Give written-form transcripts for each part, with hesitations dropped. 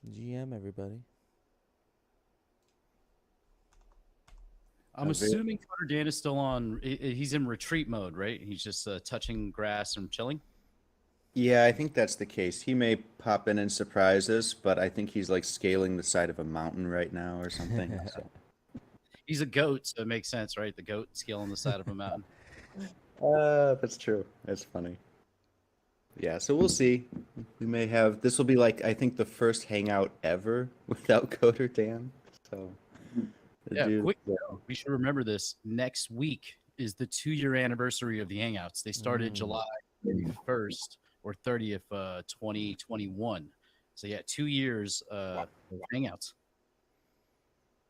GM, everybody. I'm assuming Coder Dan is still on. He's in retreat mode, right? He's just touching grass and chilling. Yeah, I think that's the case. He may pop in and surprise us, but I think he's like scaling the side of a mountain right now or something. So. He's a goat, so it makes sense, right? The goat scaling the side of a mountain. That's true. That's funny. Yeah, so we'll see. We may have this will be like I think the first hangout ever without Coder Dan. So the Yeah, dude, quick. We should remember this. Next week is the 2-year anniversary of the Hangouts. They started July 31st or 30th, 2021. So yeah, 2 years of Hangouts.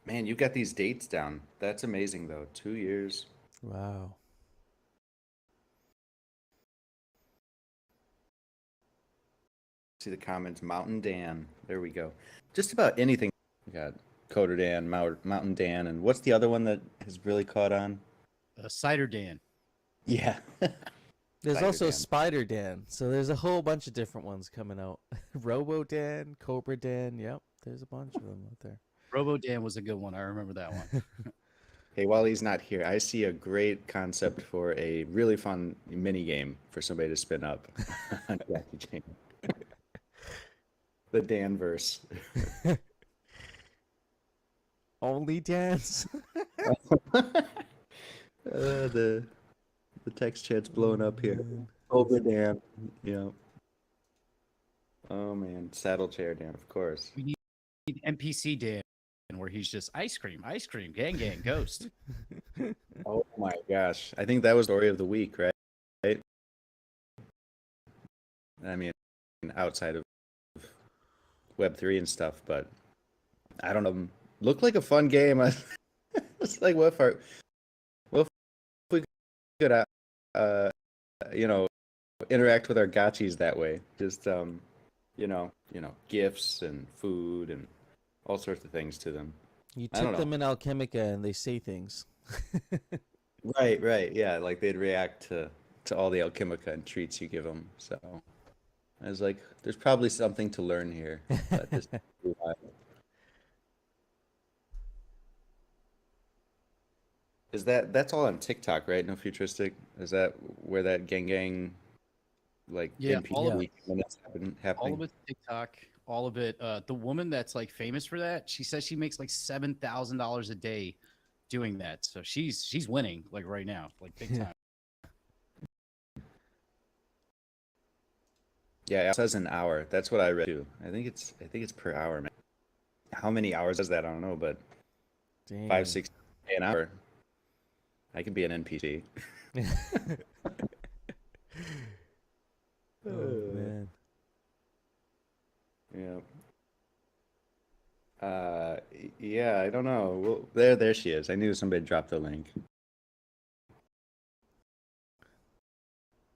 man, you got these dates down. That's amazing though. 2 years. Wow. See the comments, Mountain Dan. There we go. Just about anything. We got Coder Dan, Mountain Dan, and what's the other one that has really caught on? Cider Dan. Yeah. There's Spider also Dan. Spider Dan. So there's a whole bunch of different ones coming out. Robo Dan, Cobra Dan. Yep, there's a bunch of them out there. Robo Dan was a good one. I remember that one. Hey, while he's not here, I see a great concept for a really fun mini game for somebody to spin up on Jackie Chan. The Danverse. Only dance. The text chat's blowing up here. Man. Over Dan. Yeah. Oh man, saddle chair Dan, of course. We need NPC Dan, where he's just ice cream, gang, ghost. Oh my gosh, I think that was the story of the week, right? I mean, outside of Web3 and stuff, but I don't know. Looked like a fun game. It's like what if we could interact with our gotchis that way. Just gifts and food and all sorts of things to them. You I don't tip them know. in Alchemica and they say things. Right. Yeah, like they'd react to all the Alchemica and treats you give them. So I was like, there's probably something to learn here. But this is that's all on TikTok, right? No futuristic. Is that where that gang like Yeah, all of NPC minutes all of happening? it TikTok, all of it. The woman that's like famous for that, she says she makes like $7,000 a day doing that. So she's winning like right now, like big time. Yeah, it says an hour. That's what I read too. I think it's per hour, man. How many hours is that? I don't know, but Dang. 5, 6 an hour. I could be an NPC. Oh man. Yeah. Yeah, I don't know. Well, there she is. I knew somebody dropped the link.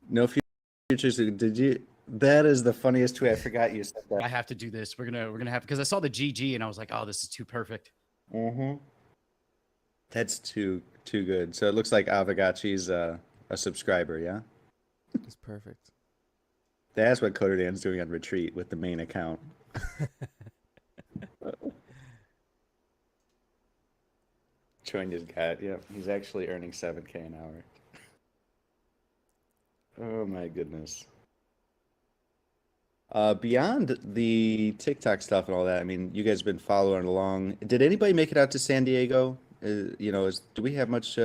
No futures. Did you? That is the funniest tweet. I forgot you said I that. have to do this. We're gonna have because I saw the GG and I was like, oh, this is too perfect. Mm-hmm. That's too good. So it looks like Aavegotchi's a subscriber, yeah? It's perfect. That's what Coder Dan's doing on retreat with the main account. Joined his cat. Yeah, he's actually earning 7K an hour. Oh my goodness. Beyond the TikTok stuff and all that, I mean, you guys have been following along. Did anybody make it out to San Diego? Do we have much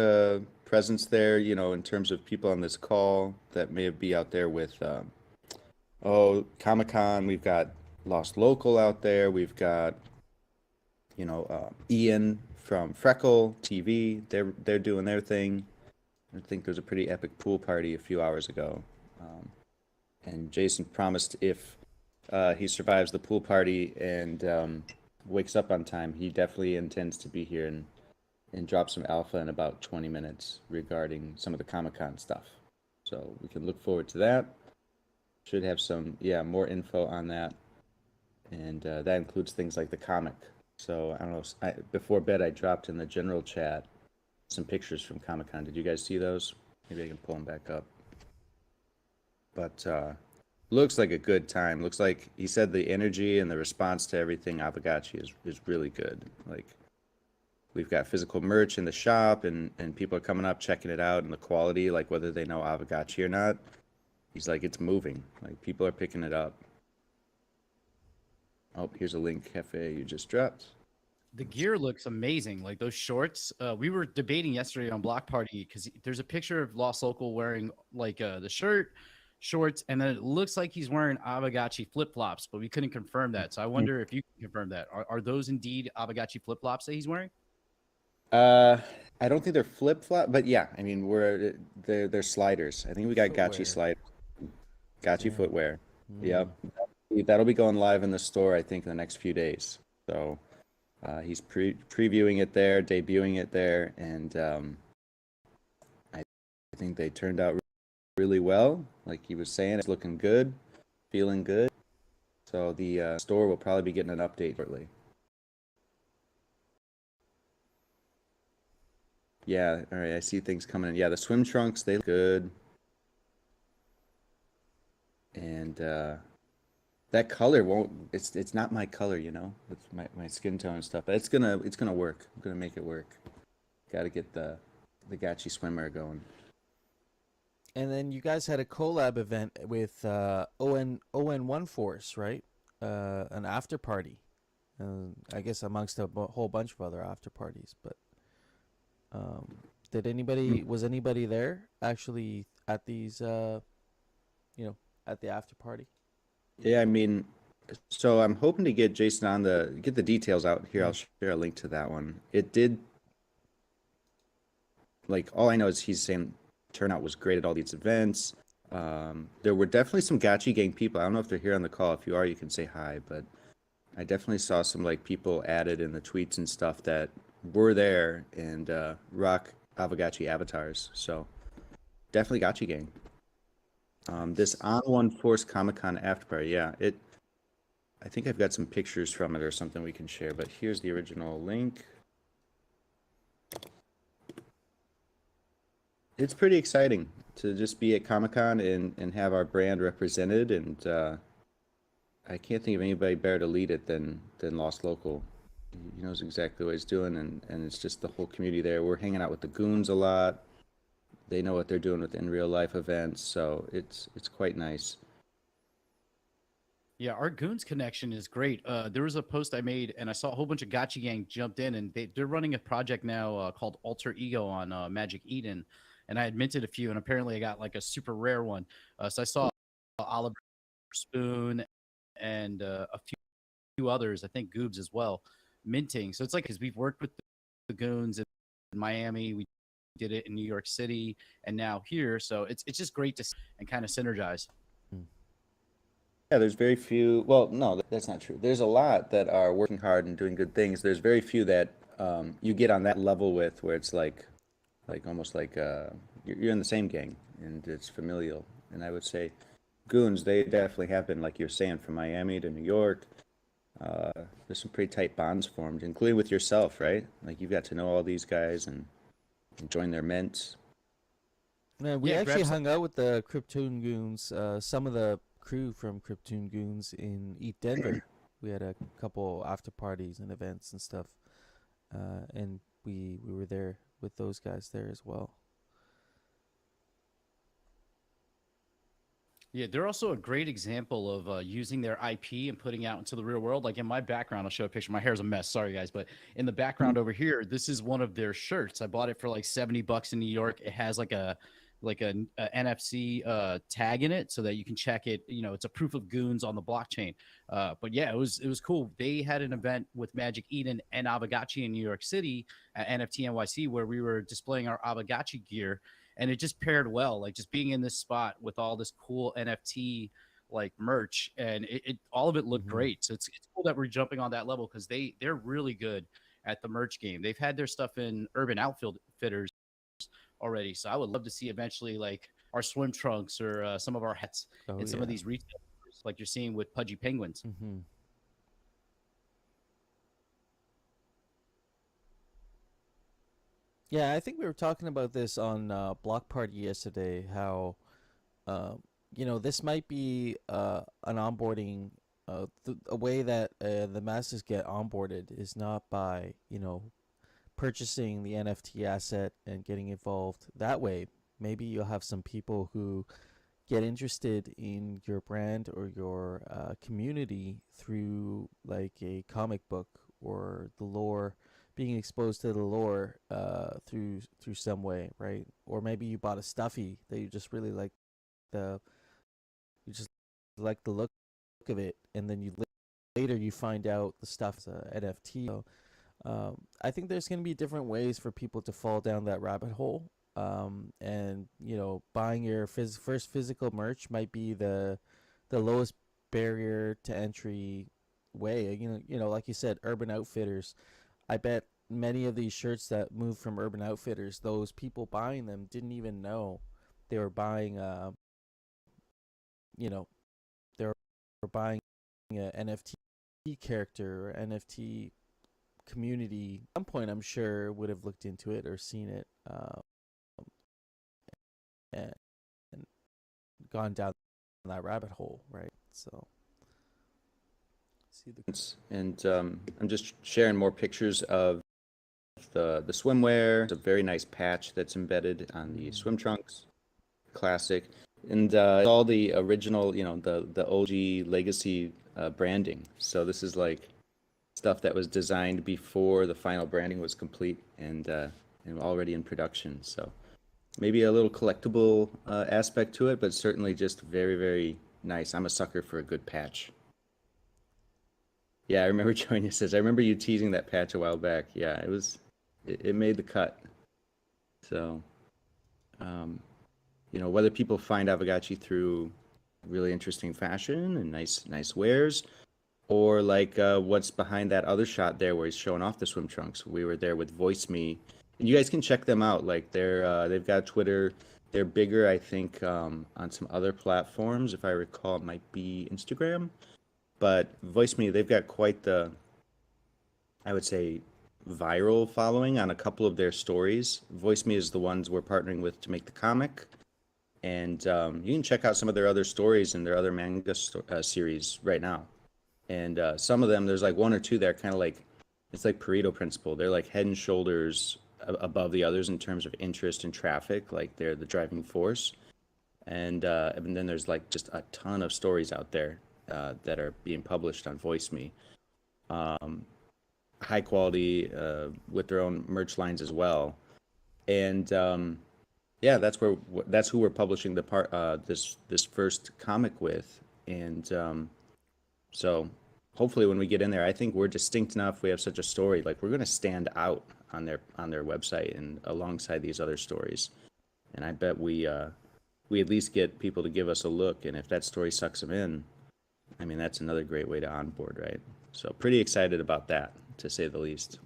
presence there, in terms of people on this call that may be out there with, Comic-Con? We've got Lost Local out there. We've got, Ian from Freckle TV. They're doing their thing. I think there was a pretty epic pool party a few hours ago. And Jason promised if he survives the pool party and wakes up on time, he definitely intends to be here and drop some alpha in about 20 minutes regarding some of the Comic-Con stuff. So we can look forward to that. Should have some, more info on that. And that includes things like the comic. So I don't know, before bed I dropped in the general chat some pictures from Comic-Con. Did you guys see those? Maybe I can pull them back up. But looks like a good time. Looks like he said the energy and the response to everything Aavegotchi is really good. Like we've got physical merch in the shop and people are coming up checking it out and the quality, like whether they know Aavegotchi or not. He's like, it's moving. Like people are picking it up. Oh, here's a link cafe you just dropped. The gear looks amazing. Like those shorts. We were debating yesterday on Block Party because there's a picture of Lost Local wearing like the shirt, shorts, and then it looks like he's wearing Aavegotchi flip flops, but we couldn't confirm that. So I wonder if you can confirm that. Are those indeed Aavegotchi flip flops that he's wearing? Uh, I don't think they're flip flop, but yeah, I mean they're sliders. I think we got Footwear. Gotchi slide, Gotchi Yeah. footwear. Mm. Yep, that'll be going live in the store, I think, in the next few days. So he's previewing it there, debuting it there, and I think they turned out really well. Like he was saying, it's looking good, feeling good. So the store will probably be getting an update shortly. Yeah, all right, I see things coming in. Yeah, the swim trunks, they look good. And that color won't it's not my color, you know, with my skin tone and stuff. But it's gonna work. I'm gonna make it work. Gotta get the Gotchi swimmer going. And then you guys had a collab event with ON1 Force, right? An after party. I guess amongst a whole bunch of other after parties. But was anybody there actually at these at the after party? Yeah, I mean, so I'm hoping to get Jason on get the details out here. I'll Mm. share a link to that one. It did, like, all I know is he's saying turnout was great at all these events. There were definitely some Gotchi Gang people. I don't know if they're here on the call. If you are, you can say hi. But I definitely saw some like people added in the tweets and stuff that were there and rock Aavegotchi avatars. So definitely Gotchi Gang. This On One Force Comic Con after party, yeah, I think I've got some pictures from it or something we can share, but here's the original link. It's pretty exciting to just be at Comic Con and have our brand represented, and I can't think of anybody better to lead it than Lost Local. He knows exactly what he's doing, and it's just the whole community there. We're hanging out with the goons a lot. They know what they're doing with in real life events, so it's quite nice. Yeah, our Goons connection is great. There was a post I made, and I saw a whole bunch of Gotcha Gang jumped in, and they're running a project now called Alter Ego on Magic Eden, and I had minted a few, and apparently I got like a super rare one. So I saw Oliver Spoon and a few others, I think Goobs as well, minting. So it's like because we've worked with the Goons in Miami, we did it in New York City, and now here. So it's just great to see and kind of synergize. Mm. Yeah, there's very few. Well, no, that's not true. There's a lot that are working hard and doing good things. There's very few that you get on that level with, where it's like almost like you're in the same gang and it's familial. And I would say, Goons, they definitely have been, like you're saying, from Miami to New York. There's some pretty tight bonds formed, including with yourself, right? Like you've got to know all these guys and join their mints. Man, we Yeah, actually grab some. hung out with the Krypton Goons, some of the crew from Krypton Goons in Eat Denver. We had a couple after parties and events and stuff, and we were there with those guys there as well. Yeah, they're also a great example of using their IP and putting out into the real world. Like in my background, I'll show a picture. My hair's a mess. Sorry, guys. But in the background over here, this is one of their shirts. I bought it for like $70 in New York. It has like a NFC tag in it so that you can check it. You know, it's a proof of goons on the blockchain. But yeah, it was cool. They had an event with Magic Eden and Aavegotchi in New York City at NFT NYC where we were displaying our Aavegotchi gear, and it just paired well. Like just being in this spot with all this cool NFT like merch, and it all of it looked Hmm. great. So it's cool that we're jumping on that level because they're really good at the merch game. They've had their stuff in Urban Outfitters already. So I would love to see eventually like our swim trunks or some of our hats Oh in some of yeah. these retailers, like you're seeing with Pudgy Penguins. Hmm. Yeah, I think we were talking about this on Block Party yesterday. How this might be an onboarding. A way that the masses get onboarded is not by purchasing the NFT asset and getting involved that way. Maybe you'll have some people who get interested in your brand or your community through like a comic book or the lore, being exposed to the lore through some way, right? Or maybe you bought a stuffy that you just really like the you just like the look of it, and then later you find out the stuff's a NFT. So, I think there's going to be different ways for people to fall down that rabbit hole. And buying your first physical merch might be the lowest barrier to entry way. Like you said, Urban Outfitters. I bet many of these shirts that moved from Urban Outfitters, those people buying them didn't even know they were buying. You know, they were buying an NFT character or NFT community. At some point, I'm sure would have looked into it or seen it, and, and gone down that rabbit hole, right? So, see the And I'm just sharing more pictures of the swimwear. It's a very nice patch that's embedded on the swim trunks. Classic. And all the original, the OG legacy branding. So this is like stuff that was designed before the final branding was complete and already in production. So maybe a little collectible aspect to it, but certainly just very, very nice. I'm a sucker for a good patch. Yeah, I remember Joanna says, I remember you teasing that patch a while back. Yeah, it made the cut. So, whether people find Aavegotchi through really interesting fashion and nice wares, or like what's behind that other shot there where he's showing off the swim trunks. We were there with Voice Me, and you guys can check them out. Like they've got Twitter. They're bigger, I think, on some other platforms. If I recall, it might be Instagram. But Voice Me, they've got quite the, I would say, viral following on a couple of their stories. Voice Me is the ones we're partnering with to make the comic. And you can check out some of their other stories and their other manga series right now. And some of them, there's like one or two that are kind of like, it's like Pareto principle. They're like head and shoulders above the others in terms of interest and traffic. Like they're the driving force. And then there's like just a ton of stories out there that are being published on Voice Me. High quality with their own merch lines as well. And yeah, that's who we're publishing this first comic with. And so hopefully when we get in there, I think we're distinct enough. We have such a story, like we're going to stand out on their website and alongside these other stories. And I bet we at least get people to give us a look. And if that story sucks them in, I mean, that's another great way to onboard, right? So pretty excited about that, to say the least,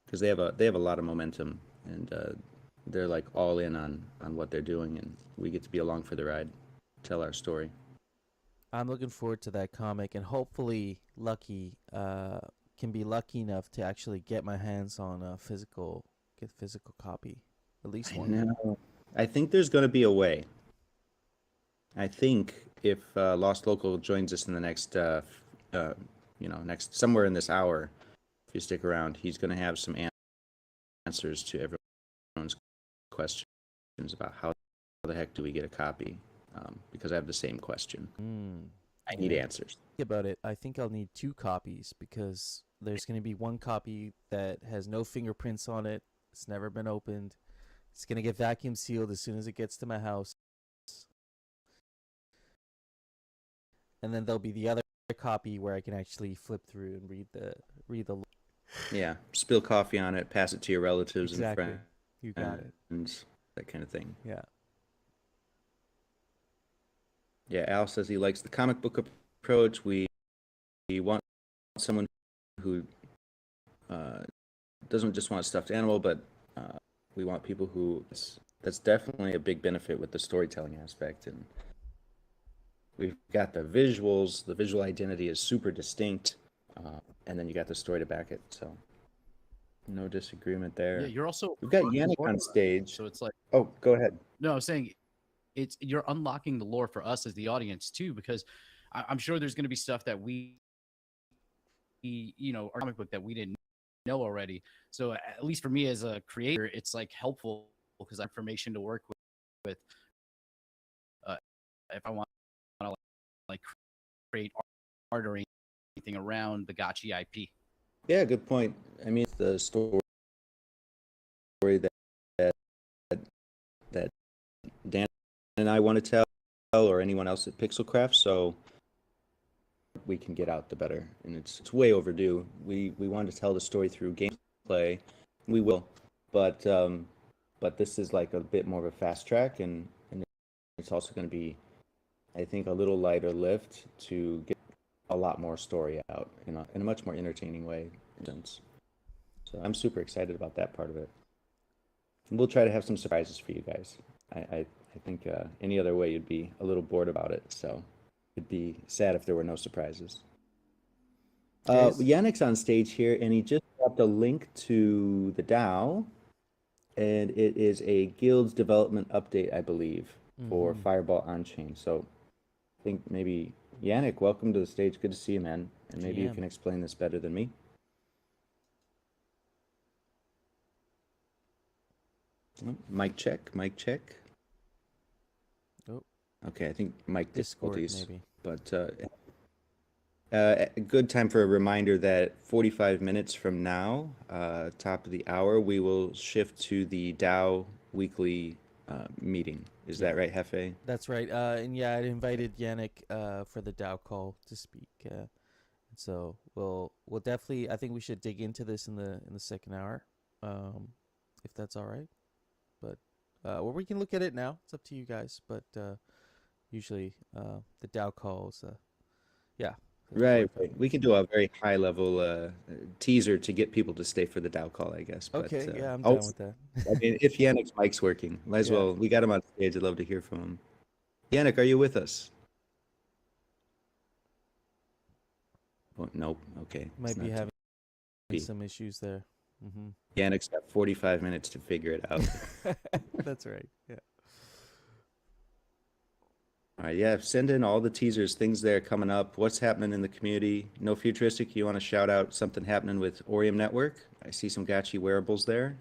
because they have a lot of momentum, and they're like all in on what they're doing, and we get to be along for the ride, tell our story. I'm looking forward to that comic, and hopefully Lucky can be lucky enough to actually get my hands on a physical copy, at least one. I know. I think there's going to be a way. I think if Lost Local joins us in the next, next somewhere in this hour, if you stick around, he's going to have some answers to everyone's questions about how the heck do we get a copy. Because I have the same question. I need answers. Think about it. I think I'll need 2 copies because there's going to be one copy that has no fingerprints on it. It's never been opened. It's going to get vacuum sealed as soon as it gets to my house. And then there'll be the other copy where I can actually flip through and read the. Yeah, spill coffee on it, pass it to your relatives exactly. and friends. You got it. And that kind of thing. Yeah. Yeah, Al says he likes the comic book approach. We want someone who doesn't just want a stuffed animal, but we want people who. That's definitely a big benefit with the storytelling aspect. And we've got the visuals. The visual identity is super distinct. And then you got the story to back it. So no disagreement there. Yeah, you're also. We've got Yannick on stage. So it's like. Oh, go ahead. No, I'm saying you're unlocking the lore for us as the audience too, because I'm sure there's going to be stuff that our comic book that we didn't know already. So at least for me as a creator, it's like helpful because I have information to work with if I want to like create art or anything around the Gotchi IP. Yeah, good point. I mean, the story that that Dan and I want to tell, or anyone else at Pixelcraft, so we can get out the better. And it's way overdue. We want to tell the story through gameplay. We will, but this is like a bit more of a fast track, and it's also going to be, I think, a little lighter lift to get a lot more story out in a much more entertaining way. So I'm super excited about that part of it. And we'll try to have some surprises for you guys. I think any other way you'd be a little bored about it. So it'd be sad if there were no surprises. Yannick's on stage here, and he just dropped a link to the DAO, and it is a guild's development update, I believe, for Fireball on-chain. So I think maybe, Yannick, welcome to the stage. Good to see you, man. And maybe you can explain this better than me. Mic check, mic check. Oh. Okay, I think mic difficulties. Maybe. But a good time for a reminder that 45 minutes from now, top of the hour, we will shift to the DAO weekly meeting. Is that right, Hefe? That's right. And yeah, I invited Yannick for the DAO call to speak. So we'll definitely. I think we should dig into this in the second hour, if that's all right. But or we can look at it now. It's up to you guys. But usually the DAO calls, yeah. Right. We can do a very high level teaser to get people to stay for the DAO call, I guess. Okay, but, yeah, I'm down with that. I mean, if Yannick's mic's working, might as well. We got him on stage. I'd love to hear from him. Yannick, are you with us? Oh, nope. Okay. Might be having some issues there. Yannick's got 45 minutes to figure it out. That's right. Yeah. All right, yeah, send in all the teasers, things there coming up, what's happening in the community. No Futuristic, you want to shout out something happening with Orium Network? I see some Gotchi wearables there.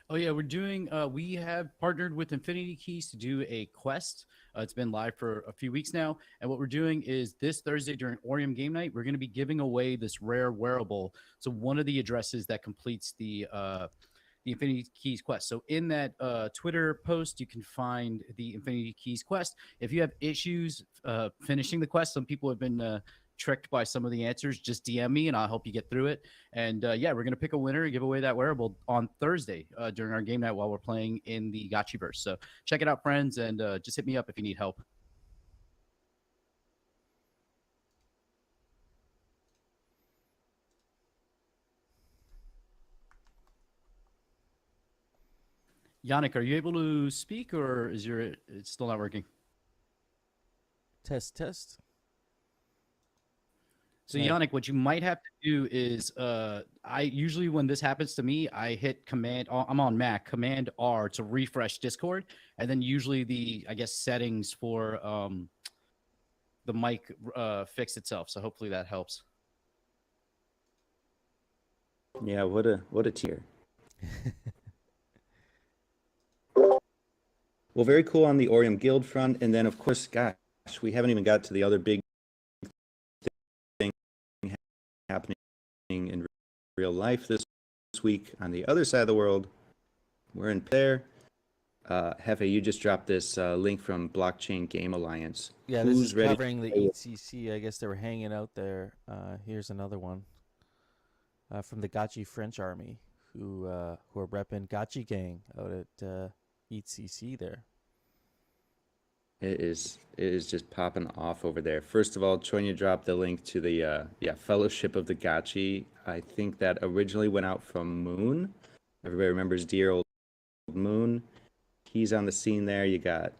Oh yeah, we're doing. We have partnered with Infinity Keys to do a quest. It's been live for a few weeks now, and what we're doing is this Thursday during Orium Game Night, we're going to be giving away this rare wearable. So one of the addresses that completes the Infinity Keys quest. So in that Twitter post, you can find the Infinity Keys quest. If you have issues finishing the quest, some people have been tricked by some of the answers, just DM me and I'll help you get through it. And yeah, we're going to pick a winner and give away that wearable on Thursday during our game night while we're playing in the Gotchiverse. So check it out, friends, and just hit me up if you need help. Yannick, are you able to speak, or is it's still not working? Test. So Yannick, what you might have to do is, I usually when this happens to me, I hit I'm on Mac, Command R to refresh Discord, and then usually the settings for the mic fix itself. So hopefully that helps. Yeah, what a tier. Well, very cool on the Orium Guild front, and then of course, gosh, we haven't even got to the other big thing happening in real life this week on the other side of the world. We're in there. Hefe, you just dropped this link from Blockchain Game Alliance. Yeah, this is covering the ECC. I guess they were hanging out there. Here's another one from the Gotchi French Army, who are repping Gotchi Gang out at ECC there. It is just popping off over there. First of all, Chonya dropped the link to the Fellowship of the Gotchi. I think that originally went out from Moon. Everybody remembers dear old Moon. He's on the scene there. You got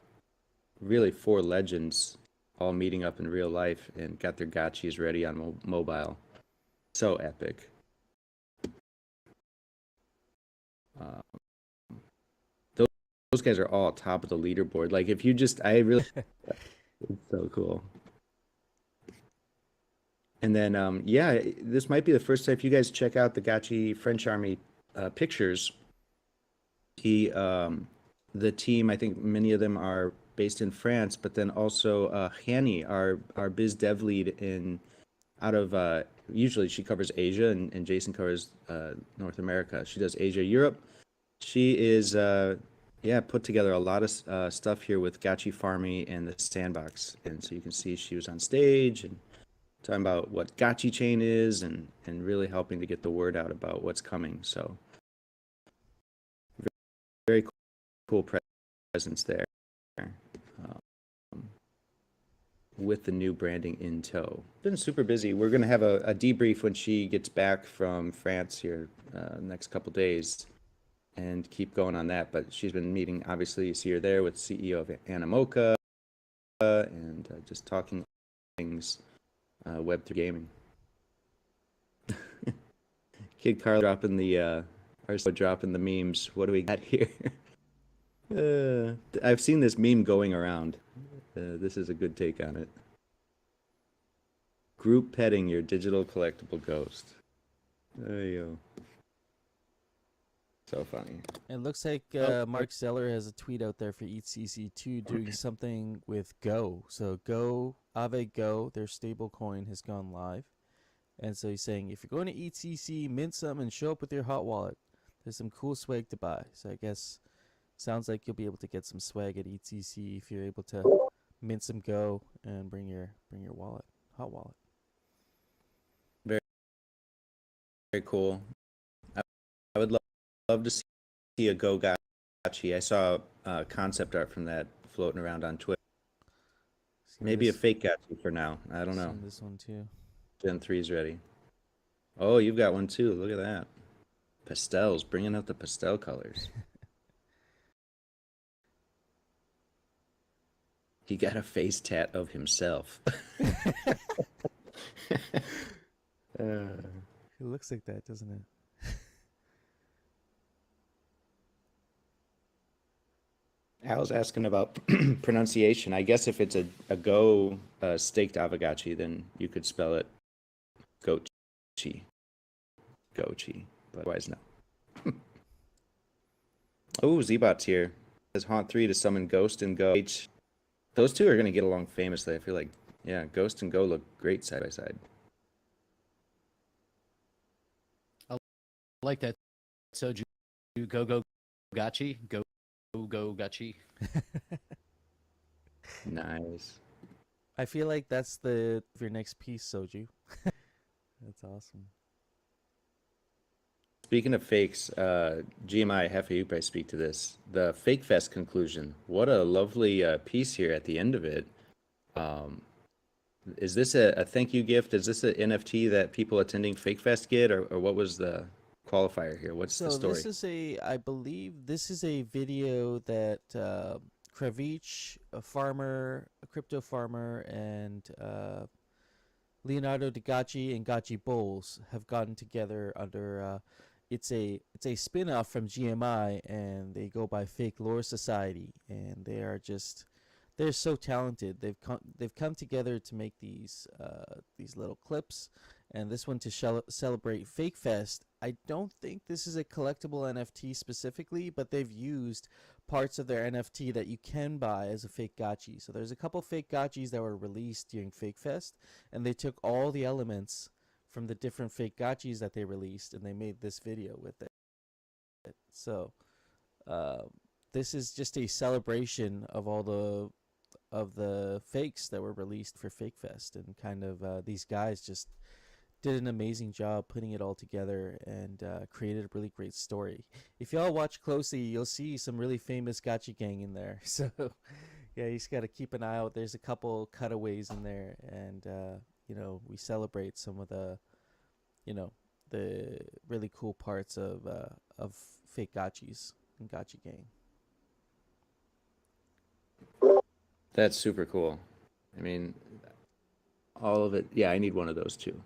really 4 legends all meeting up in real life and got their Gotchis ready on mobile. So epic. those guys are all top of the leaderboard. Like if you just, I really, it's so cool. And then, yeah, this might be the first time if you guys check out the Gotchi French Army pictures. The team, I think many of them are based in France, but then also Hanny, our biz dev lead out of usually she covers Asia and Jason covers North America. She does Asia, Europe. She is put together a lot of stuff here with Gotchi Farmy and the Sandbox, and so you can see she was on stage and talking about what Gotchi Chain is and really helping to get the word out about what's coming. So very cool presence there with the new branding in tow. Been super busy. We're going to have a debrief when she gets back from France here next couple days and keep going on that. But she's been meeting, obviously, you see her there with CEO of Animoca and just talking things Web3 gaming. Kid Carl dropping the memes. What do we got here? I've seen this meme going around. This is a good take on it. Group petting your digital collectible ghost. There you go. So funny. It looks like Mark Zeller has a tweet out there for ETCC2 doing something with Go. So Go, Aavegotchi, their stable coin has gone live. And so he's saying, if you're going to ETC, mint some and show up with your hot wallet. There's some cool swag to buy. So I guess sounds like you'll be able to get some swag at ETC if you're able to mint some Go and bring your wallet, hot wallet. Very, very cool. I would love to see a Go Gotchi. I saw concept art from that floating around on Twitter. Maybe a fake Gotchi for now. I don't know. This one too. Gen 3's ready. Oh, you've got one too. Look at that. Pastels, bringing out the pastel colors. He got a face tat of himself. It looks like that, doesn't it? Al's asking about pronunciation. I guess if it's a Go staked Aavegotchi, then you could spell it Gochi. Gochi. But otherwise, no. Oh, Zbot's here. Says Haunt 3 to summon Ghost and Go. Those two are going to get along famously. I feel like, yeah, Ghost and Go look great side by side. I like that. So, go Gotchi. Go Gotchi. Nice. I feel like that's your next piece, Soju. That's awesome. Speaking of fakes, GMI Hefe I speak to this. The Fake Fest conclusion. What a lovely piece here at the end of it. Is this a thank you gift? Is this an NFT that people attending Fake Fest get, or what was the qualifier here? What's the story? I believe this is a video that Kravich, a crypto farmer, and Leonardo DiGacci and Gacci Bowles have gotten together under. It's a spin-off from GMI, and they go by Fake Lore Society, and they're so talented. They've come together to make these little clips, and this one to celebrate Fake Fest. I don't think this is a collectible NFT specifically, but they've used parts of their NFT that you can buy as a fake Gotchi. So there's a couple fake Gotchis that were released during Fake Fest, and they took all the elements from the different fake Gotchis that they released, and they made this video with it. So this is just a celebration of all the fakes that were released for Fake Fest, and kind of these guys just did an amazing job putting it all together and created a really great story. If y'all watch closely, you'll see some really famous Gotchi gang in there. So yeah, you just got to keep an eye out. There's a couple cutaways in there, and we celebrate some of the really cool parts of fake Gotchis and Gotchi gang. That's super cool. I mean, all of it. Yeah, I need one of those too.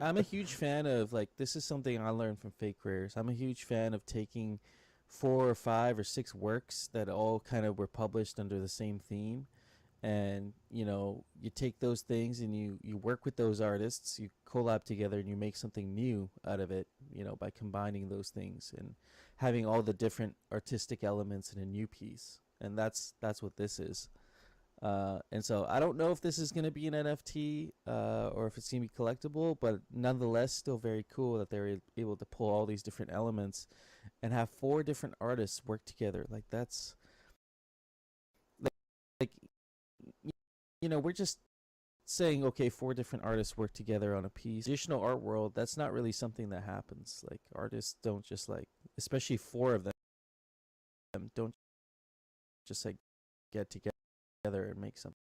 I'm a huge fan of, this is something I learned from Fake Rares. I'm a huge fan of taking 4 or 5 or 6 works that all kind of were published under the same theme. And you take those things and you work with those artists, you collab together, and you make something new out of it, by combining those things and having all the different artistic elements in a new piece. And that's what this is. And so I don't know if this is going to be an NFT or if it's going to be collectible, but nonetheless, still very cool that they're able to pull all these different elements and have 4 different artists work together. Like, that's like we're just saying, okay, 4 different artists work together on a piece. Traditional art world, that's not really something that happens. Like, artists don't just, like, especially 4 of them don't just, like, get together and make something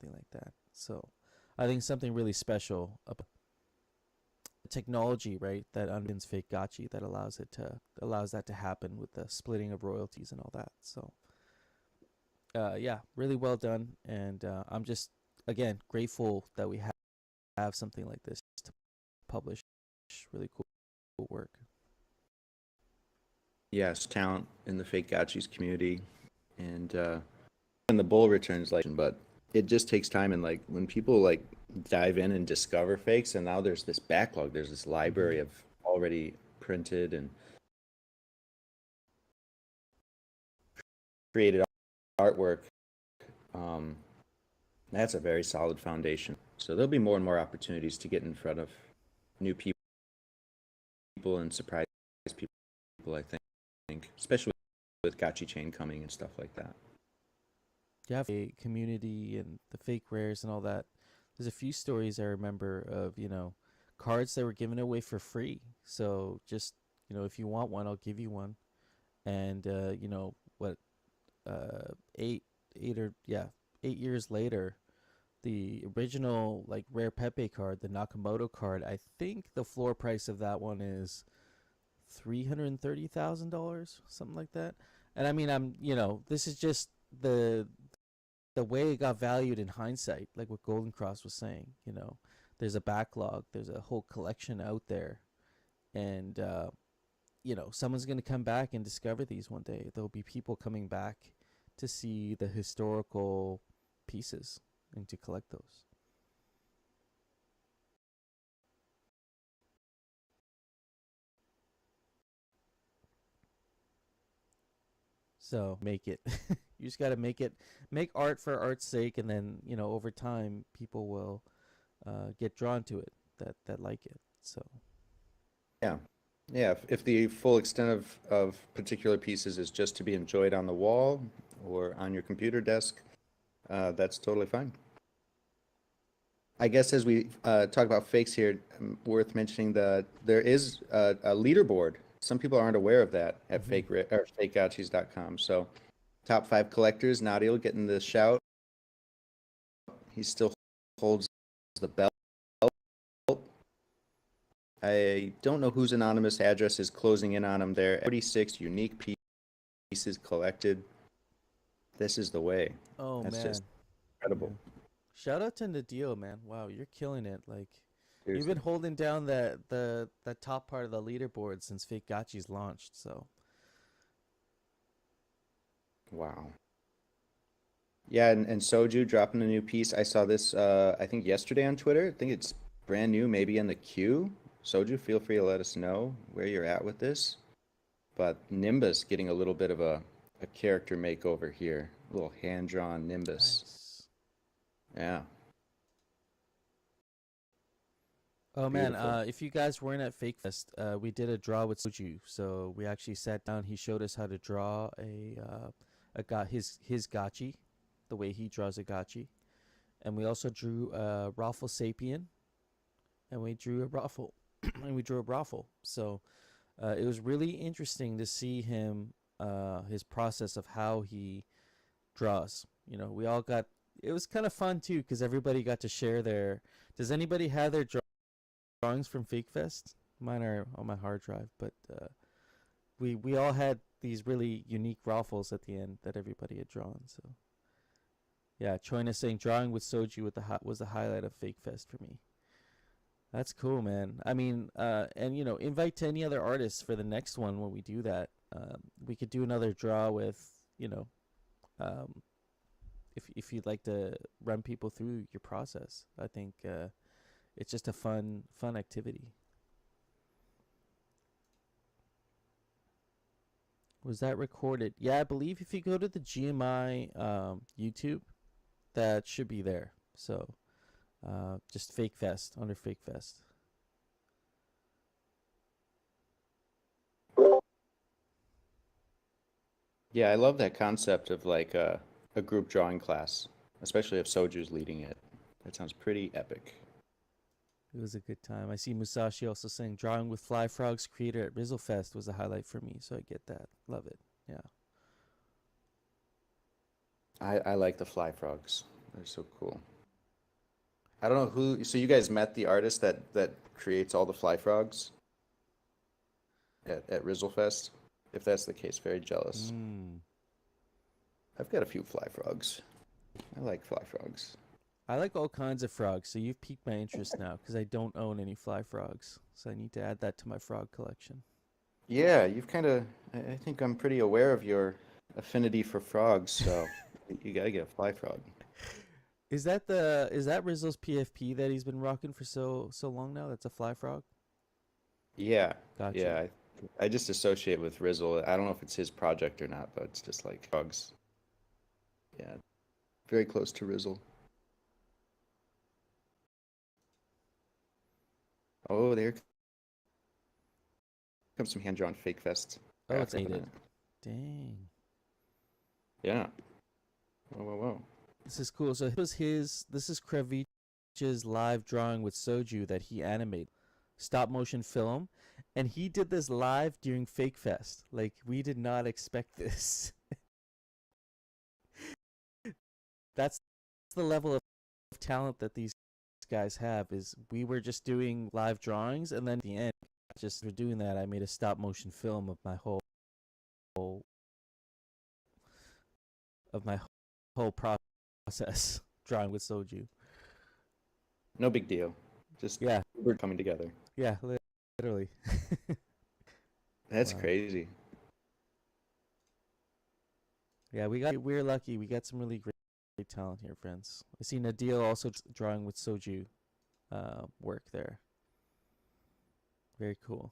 like that. So I think something really special about technology, right, that underpins Aavegotchi, that allows that to happen with the splitting of royalties and all that. So yeah, really well done. And I'm just, again, grateful that we have something like this to publish. Really cool work. Yes, talent in the Aavegotchi's community, and the bull returns, like, but it just takes time. And like when people like dive in and discover fakes, and now there's this backlog, there's this library of already printed and created artwork. That's a very solid foundation. So there'll be more and more opportunities to get in front of new people and surprise people, I think, especially with Gotchi Chain coming and stuff like that. You have a community and the fake rares and all that. There's a few stories I remember of, cards that were given away for free. So just, if you want one, I'll give you one. And, 8 years later, the original, like, rare Pepe card, the Nakamoto card, I think the floor price of that one is $330,000, something like that. And I mean, this is just the way it got valued in hindsight, like what Golden Cross was saying. There's a backlog, there's a whole collection out there, and someone's going to come back and discover these one day. There'll be people coming back to see the historical pieces and to collect those. So make it. You just got to make art for art's sake, and then over time people will get drawn to it, that like it. So yeah, if the full extent of particular pieces is just to be enjoyed on the wall or on your computer desk, that's totally fine. I guess as we talk about fakes here, worth mentioning that there is a leaderboard. Some people aren't aware of that at Aavegotchis.com. So top 5 collectors, Nadil getting the shout. He still holds the belt. I don't know whose anonymous address is closing in on him there. 46 unique pieces collected. This is the way. Oh, That's man, just incredible. Yeah. Shout out to Nadil, man. Wow, you're killing it. Like, Seriously. you've been holding down the top part of the leaderboard since Aavegotchi's launched. So Wow. Yeah, and Soju dropping a new piece. I saw this, I think, yesterday on Twitter. I think it's brand new, maybe in the queue. Soju, feel free to let us know where you're at with this. But Nimbus getting a little bit of a character makeover here. A little hand-drawn Nimbus. nice. Yeah. Oh man, Beautiful. if you guys weren't at Fake Fest, we did a draw with Soju. So we actually sat down. He showed us how to draw his gotchi, the way he draws a gotchi, and we also drew a Raffle Sapien, and we drew a Raffle, So it was really interesting to see him, his process of how he draws. We all got. It was kind of fun too because everybody got to share their. Does anybody have their drawings from Fake Fest? Mine are on my hard drive, but we all had these really unique raffles at the end that everybody had drawn. So yeah, Choina saying drawing with Soju was the highlight of Fake Fest for me. That's cool, man. I mean, and invite to any other artists for the next one when we do that. we could do another draw with, you know, um, if you'd like to run people through your process. I think it's just a fun activity. Was that recorded? Yeah, I believe if you go to the GMI YouTube, that should be there. So just Fake Fest, under Fake Fest. Yeah, I love that concept of like a group drawing class, especially if Soju's leading it. That sounds pretty epic. It was a good time. I see Musashi also saying drawing with Fly Frogs creator at Rizzlefest was a highlight for me, so I get that. Love it. Yeah. I like the fly frogs. They're so cool. I don't know who. So you guys met the artist that creates all the fly frogs at Rizzlefest? If that's the case, very jealous. I've got a few fly frogs. I like fly frogs. I like all kinds of frogs, so you've piqued my interest now because I don't own any fly frogs, so I need to add that to my frog collection. Yeah, you've kind of. I think I'm pretty aware of your affinity for frogs, so you gotta get a fly frog. Is that Rizzo's PFP that he's been rocking for so long now? That's a fly frog. Yeah, Gotcha. yeah. I just associate with Rizzle. I don't know if it's his project or not, but it's just like frogs. Yeah, very close to Rizzle. Oh, there comes some hand-drawn Fake Fest. Oh, it's graphic on aided. it. Dang. Yeah. Whoa, whoa, whoa. This is cool. So this is Kravich's live drawing with Soju that he animated. Stop motion film. And he did this live during Fake Fest. Like, we did not expect this. That's the level of talent that these guys have. Is we were just doing live drawings, and then at the end, just for doing that, I made a stop motion film of my whole process drawing with Soju. No big deal. Just Yeah, we're coming together. yeah, literally. That's Wow. crazy. Yeah, we're lucky. We got some really great talent here, friends. I see Nadir also drawing with Soju work there. Very cool.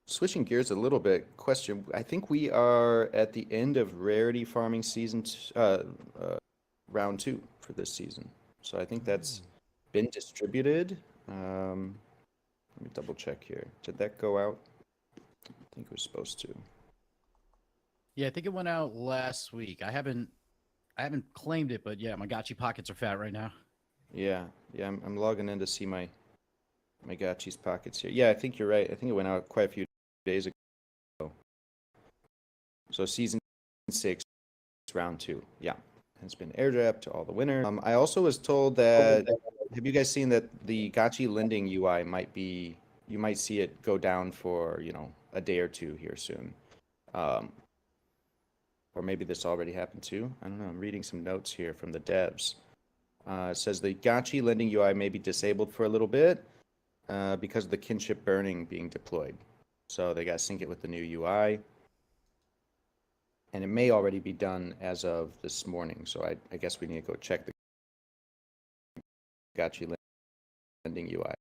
Switching gears a little bit, question. I think we are at the end of rarity farming season, round 2 for this season. So I think that's been distributed. Let me double check here. Did that go out? I think it was supposed to. Yeah, I think it went out last week. I haven't claimed it, but yeah, my Gotchi pockets are fat right now. Yeah, I'm logging in to see my Gotchi's pockets here. Yeah, I think you're right. I think it went out quite a few days ago. So season 6, round 2. Yeah, it's been airdropped to all the winners. I also was told that. Have you guys seen that the Gotchi lending UI might be? You might see it go down for a day or two here soon. Or maybe this already happened too. I don't know. I'm reading some notes here from the devs. It says the Gotchi lending UI may be disabled for a little bit because of the kinship burning being deployed. So they got to sync it with the new UI. And it may already be done as of this morning. So I guess we need to go check the Gotchi lending UI.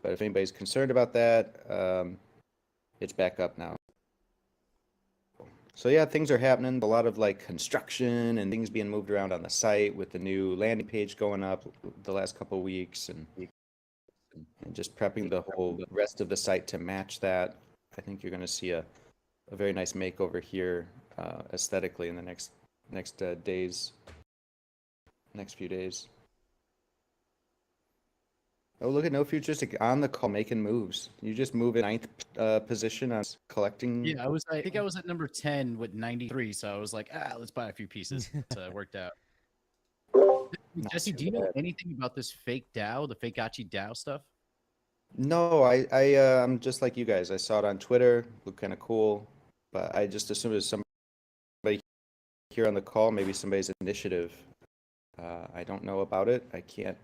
But if anybody's concerned about that, it's back up now. So yeah, things are happening. A lot of like construction and things being moved around on the site with the new landing page going up the last couple of weeks and just prepping the whole rest of the site to match that. I think you're going to see a very nice makeover here aesthetically in the next few days. Oh, look at No Futuristic on the call making moves. You just move in 9th position on collecting. Yeah, I think I was at number 10 with 93, so I was like, let's buy a few pieces. So it worked out. Jesse, do you know anything about this fake DAO, the fake Gotchi DAO stuff? No, I'm just like you guys. I saw it on Twitter, looked kind of cool, but I just assumed it was somebody here on the call, maybe somebody's initiative. I don't know about it. I can't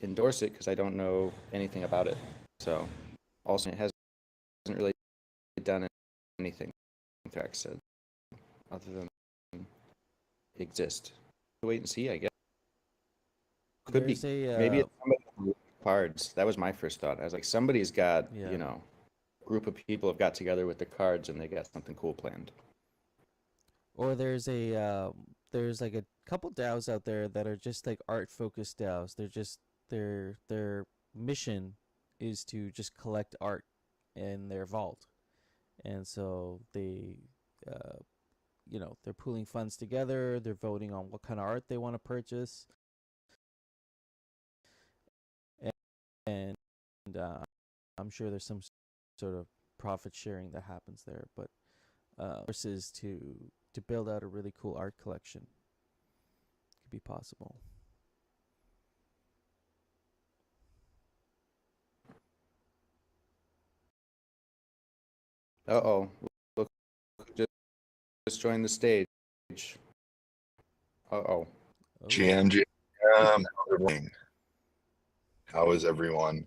endorse it because I don't know anything about it. So, also, it hasn't really done anything, Thrax said, other than exist. Wait and see, I guess. Could There's be. a Maybe it's somebody with cards. That was my first thought. I was like, somebody's got, Yeah. you know, group of people have got together with the cards and they got something cool planned. or there's like a couple DAOs out there that are just like art focused DAOs. They're just their mission is to just collect art in their vault, and so they uh, they're pooling funds together. They're voting on what kind of art they want to purchase, and I'm sure there's some sort of profit sharing that happens there. But versus to build out a really cool art collection could be possible. Uh-oh. Look, just joined the stage. Uh-oh. Oh. Jam, everyone. How is everyone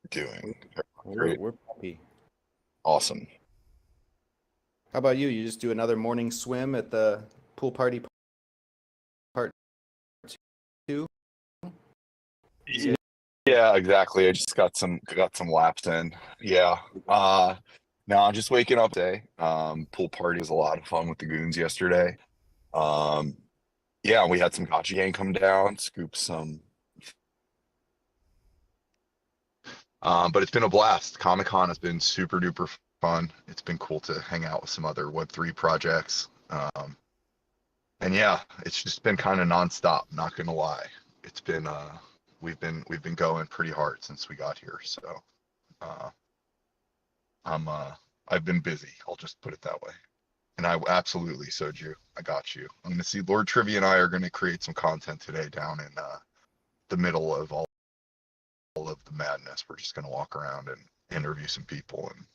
doing? Great. We're puppy. Awesome. How about you? You just do another morning swim at the pool party part 2? Yeah, exactly. I just got some laps in. Yeah. No, I'm just waking up today. Pool party was a lot of fun with the goons yesterday. Yeah, we had some gotcha gang come down, scoop some. But it's been a blast. Comic-Con has been super duper fun. It's been cool to hang out with some other Web3 projects. And yeah, it's just been kind of nonstop, not gonna lie. It's been we've been going pretty hard since we got here. So I've been busy, I'll just put it that way. And I absolutely, Soju, I got you. I'm gonna see Lord Trivia and I are gonna create some content today down in the middle of all of the madness. We're just gonna walk around and interview some people and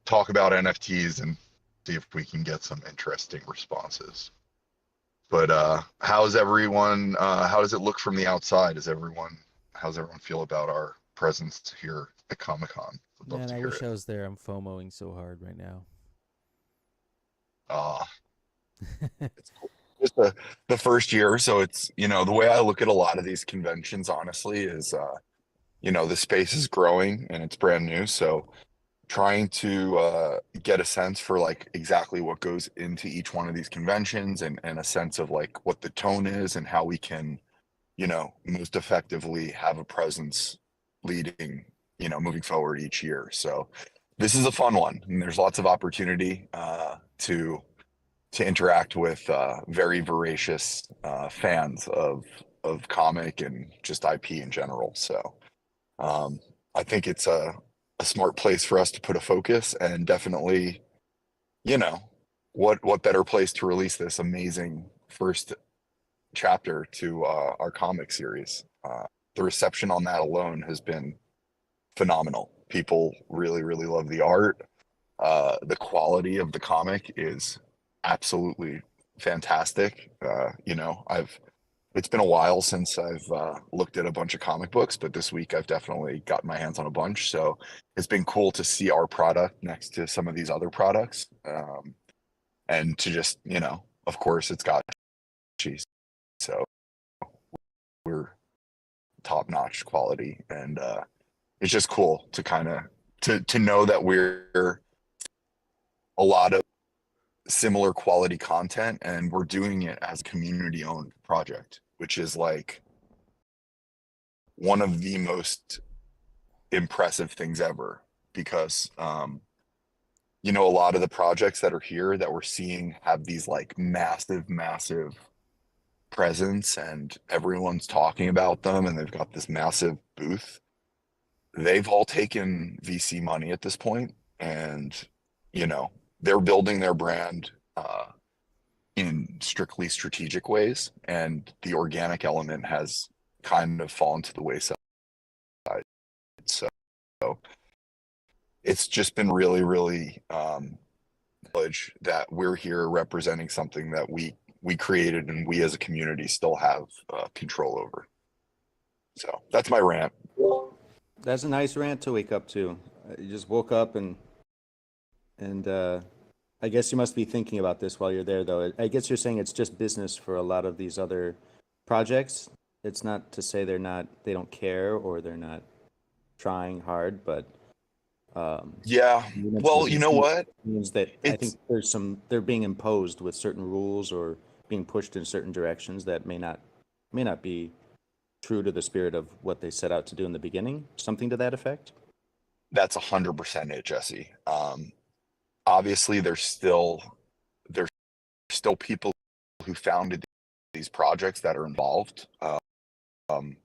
talk about NFTs and see if we can get some interesting responses. But how's everyone? How does it look from the outside? How's everyone feel about our presence here at Comic-Con? Man, I wish I was there. I'm FOMOing so hard right now. It's cool. Just the first year, so it's the way I look at a lot of these conventions, honestly, is the space is growing and it's brand new, so trying to get a sense for like exactly what goes into each one of these conventions and a sense of like what the tone is and how we can, most effectively have a presence leading, moving forward each year. So this is a fun one, and there's lots of opportunity to interact with very voracious fans of comic and just IP in general. So I think it's a smart place for us to put a focus, and definitely, what better place to release this amazing first chapter to our comic series. The reception on that alone has been phenomenal. People really, really love the art. The quality of the comic is absolutely fantastic. It's been a while since I've looked at a bunch of comic books, but this week I've definitely gotten my hands on a bunch. So it's been cool to see our product next to some of these other products. And to just, of course it's got cheese. So we're top-notch quality. And it's just cool to kind of to know that we're a lot of similar quality content and we're doing it as a community-owned project, which is like one of the most impressive things ever, because a lot of the projects that are here that we're seeing have these like massive presence and everyone's talking about them and they've got this massive booth. They've all taken VC money at this point, and they're building their brand in strictly strategic ways, and the organic element has kind of fallen to the wayside. So it's just been really, really that we're here representing something that we created and we as a community still have control over. So that's my rant. That's a nice rant to wake up to. You just woke up and I guess you must be thinking about this while you're there, though. I guess you're saying it's just business for a lot of these other projects. It's not to say they don't care or they're not trying hard, but Yeah. you mentioned Well, the you know receipt what? means that I It's think they're being imposed with certain rules or being pushed in certain directions that may not be true to the spirit of what they set out to do in the beginning. Something to that effect. That's 100% it, Jesse. Obviously, there's still people who founded these projects that are involved. Um,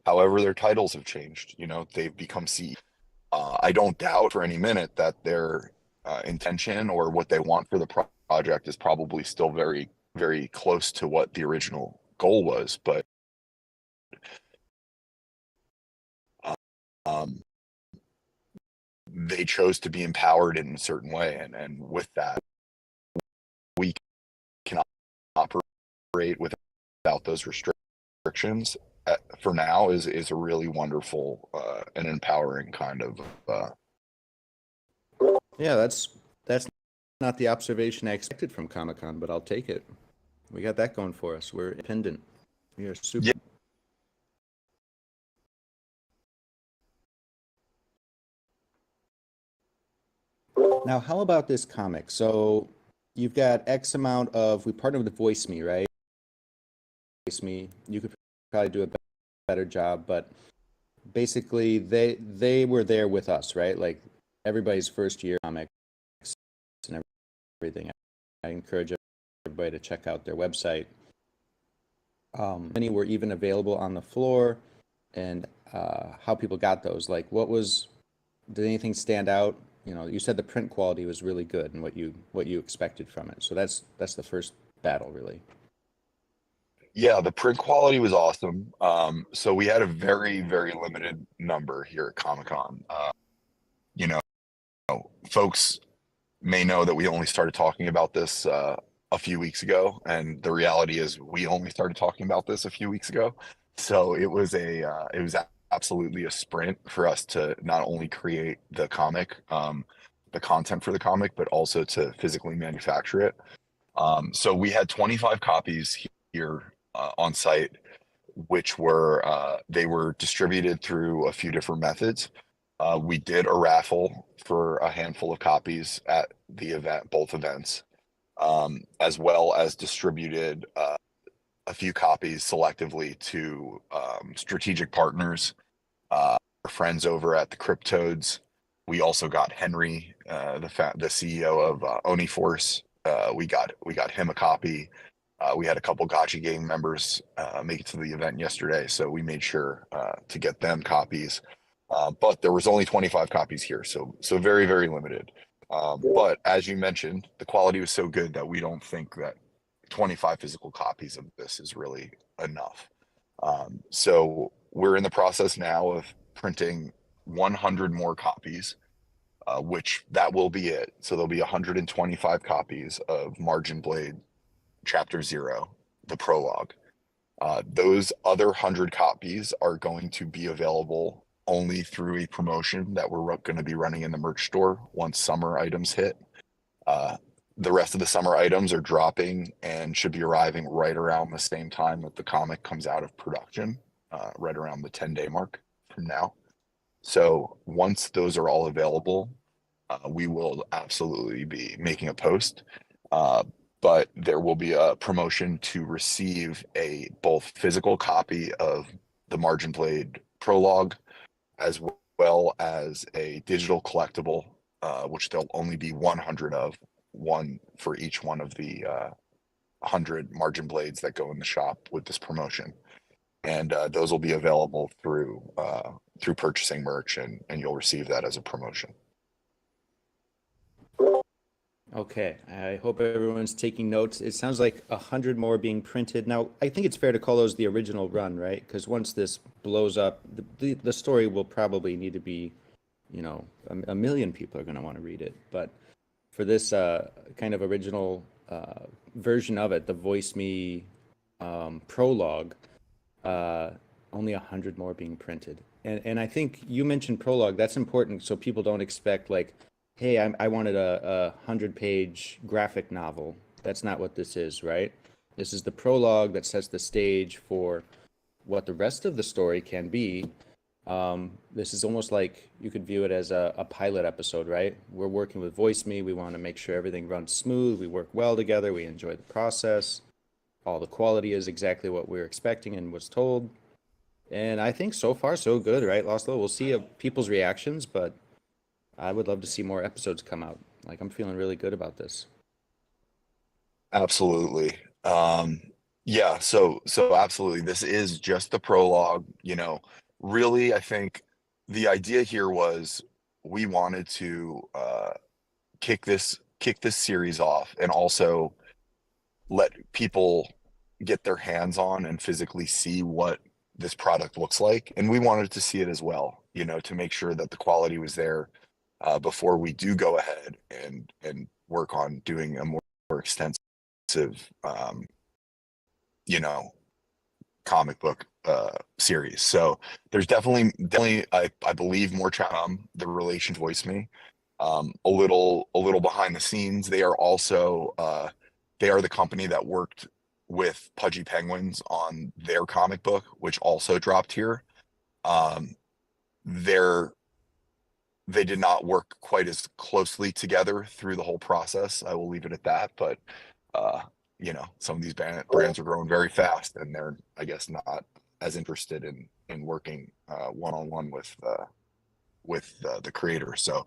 However, their titles have changed. You know, they've become CEO. I don't doubt for any minute that their intention or what they want for the project is probably still very, very close to what the original goal was. But um, they chose to be empowered in a certain way, and with that, we can operate without those restrictions. For now, is a really wonderful and empowering kind of. Yeah, that's not the observation I expected from Comic-Con, but I'll take it. We got that going for us. We're independent. We are super. Yeah. Now, how about this comic? So you've got X amount of, we partnered with Voice Me, right? Voice Me. You could probably do a better job, but basically they were there with us, right? Like everybody's first year comics and everything. I encourage everybody to check out their website. Many were even available on the floor, and how people got those. Like, did anything stand out? You know, you said the print quality was really good and what you expected from it. So that's the first battle, really. Yeah, the print quality was awesome. So we had a very, very limited number here at Comic-Con. You know, folks may know that we only started talking about this a few weeks ago, and the reality is we only started talking about this a few weeks ago. So it was absolutely a sprint for us to not only create the comic, the content for the comic, but also to physically manufacture it. So we had 25 copies here on site, which they were distributed through a few different methods. We did a raffle for a handful of copies at the event, both events, as well as distributed a few copies selectively to strategic partners, our friends over at the Cryptodes. We also got Henry, the CEO of Oniforce. We got him a copy. We had a couple Gotchi Gang members make it to the event yesterday, so we made sure to get them copies. But there was only 25 copies here, so very, very limited. But as you mentioned, the quality was so good that we don't think that 25 physical copies of this is really enough. So we're in the process now of printing 100 more copies, which that will be it. So there'll be 125 copies of Margin Blade Chapter 0, the prologue. Those other 100 copies are going to be available only through a promotion that we're going to be running in the merch store once summer items hit. The rest of the summer items are dropping and should be arriving right around the same time that the comic comes out of production, right around the 10-day mark from now. So once those are all available, we will absolutely be making a post. But there will be a promotion to receive a both physical copy of the Margin Blade prologue, as well as a digital collectible, which there'll only be 100 of, one for each one of the 100 Margin Blades that go in the shop with this promotion. And those will be available through purchasing merch, and you'll receive that as a promotion. Okay, I hope everyone's taking notes. It sounds like 100 more being printed. Now, I think it's fair to call those the original run, right? Because once this blows up, the story will probably need to be, you know, a million people are going to want to read it. But for this kind of original version of it, the Voice Me prologue, only 100 more being printed. And I think you mentioned prologue. That's important so people don't expect like, hey, I wanted a 100-page graphic novel. That's not what this is, right? This is the prologue that sets the stage for what the rest of the story can be. This is almost like you could view it as a pilot episode, right? We're working with VoiceMe. We want to make sure everything runs smooth. We work well together. We enjoy the process. All the quality is exactly what we were expecting and was told. And I think so far so good, right, Laszlo? We'll see people's reactions, but I would love to see more episodes come out. Like, I'm feeling really good about this. Absolutely. Yeah, so absolutely. This is just the prologue, you know. Really, I think the idea here was we wanted to kick this series off and also let people get their hands on and physically see what this product looks like. And we wanted to see it as well, you know, to make sure that the quality was there before we do go ahead and work on doing a more extensive you know, comic book series. So there's definitely I believe more the relation voice me. A little behind the scenes. They are also they are the company that worked with Pudgy Penguins on their comic book, which also dropped here. They're they did not work quite as closely together through the whole process. I will leave it at that. But you know, some of these brands are growing very fast, and they're, I guess, not as interested in working one-on-one with the creator. So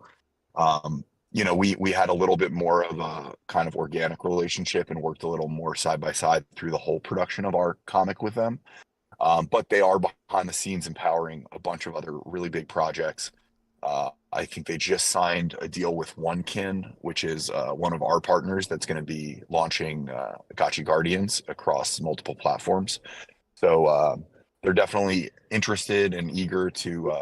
you know, we had a little bit more of a kind of organic relationship and worked a little more side by side through the whole production of our comic with them. But they are behind the scenes empowering a bunch of other really big projects. I think they just signed a deal with OneKin, which is one of our partners that's going to be launching Gotchi Guardians across multiple platforms. So they're definitely interested and eager to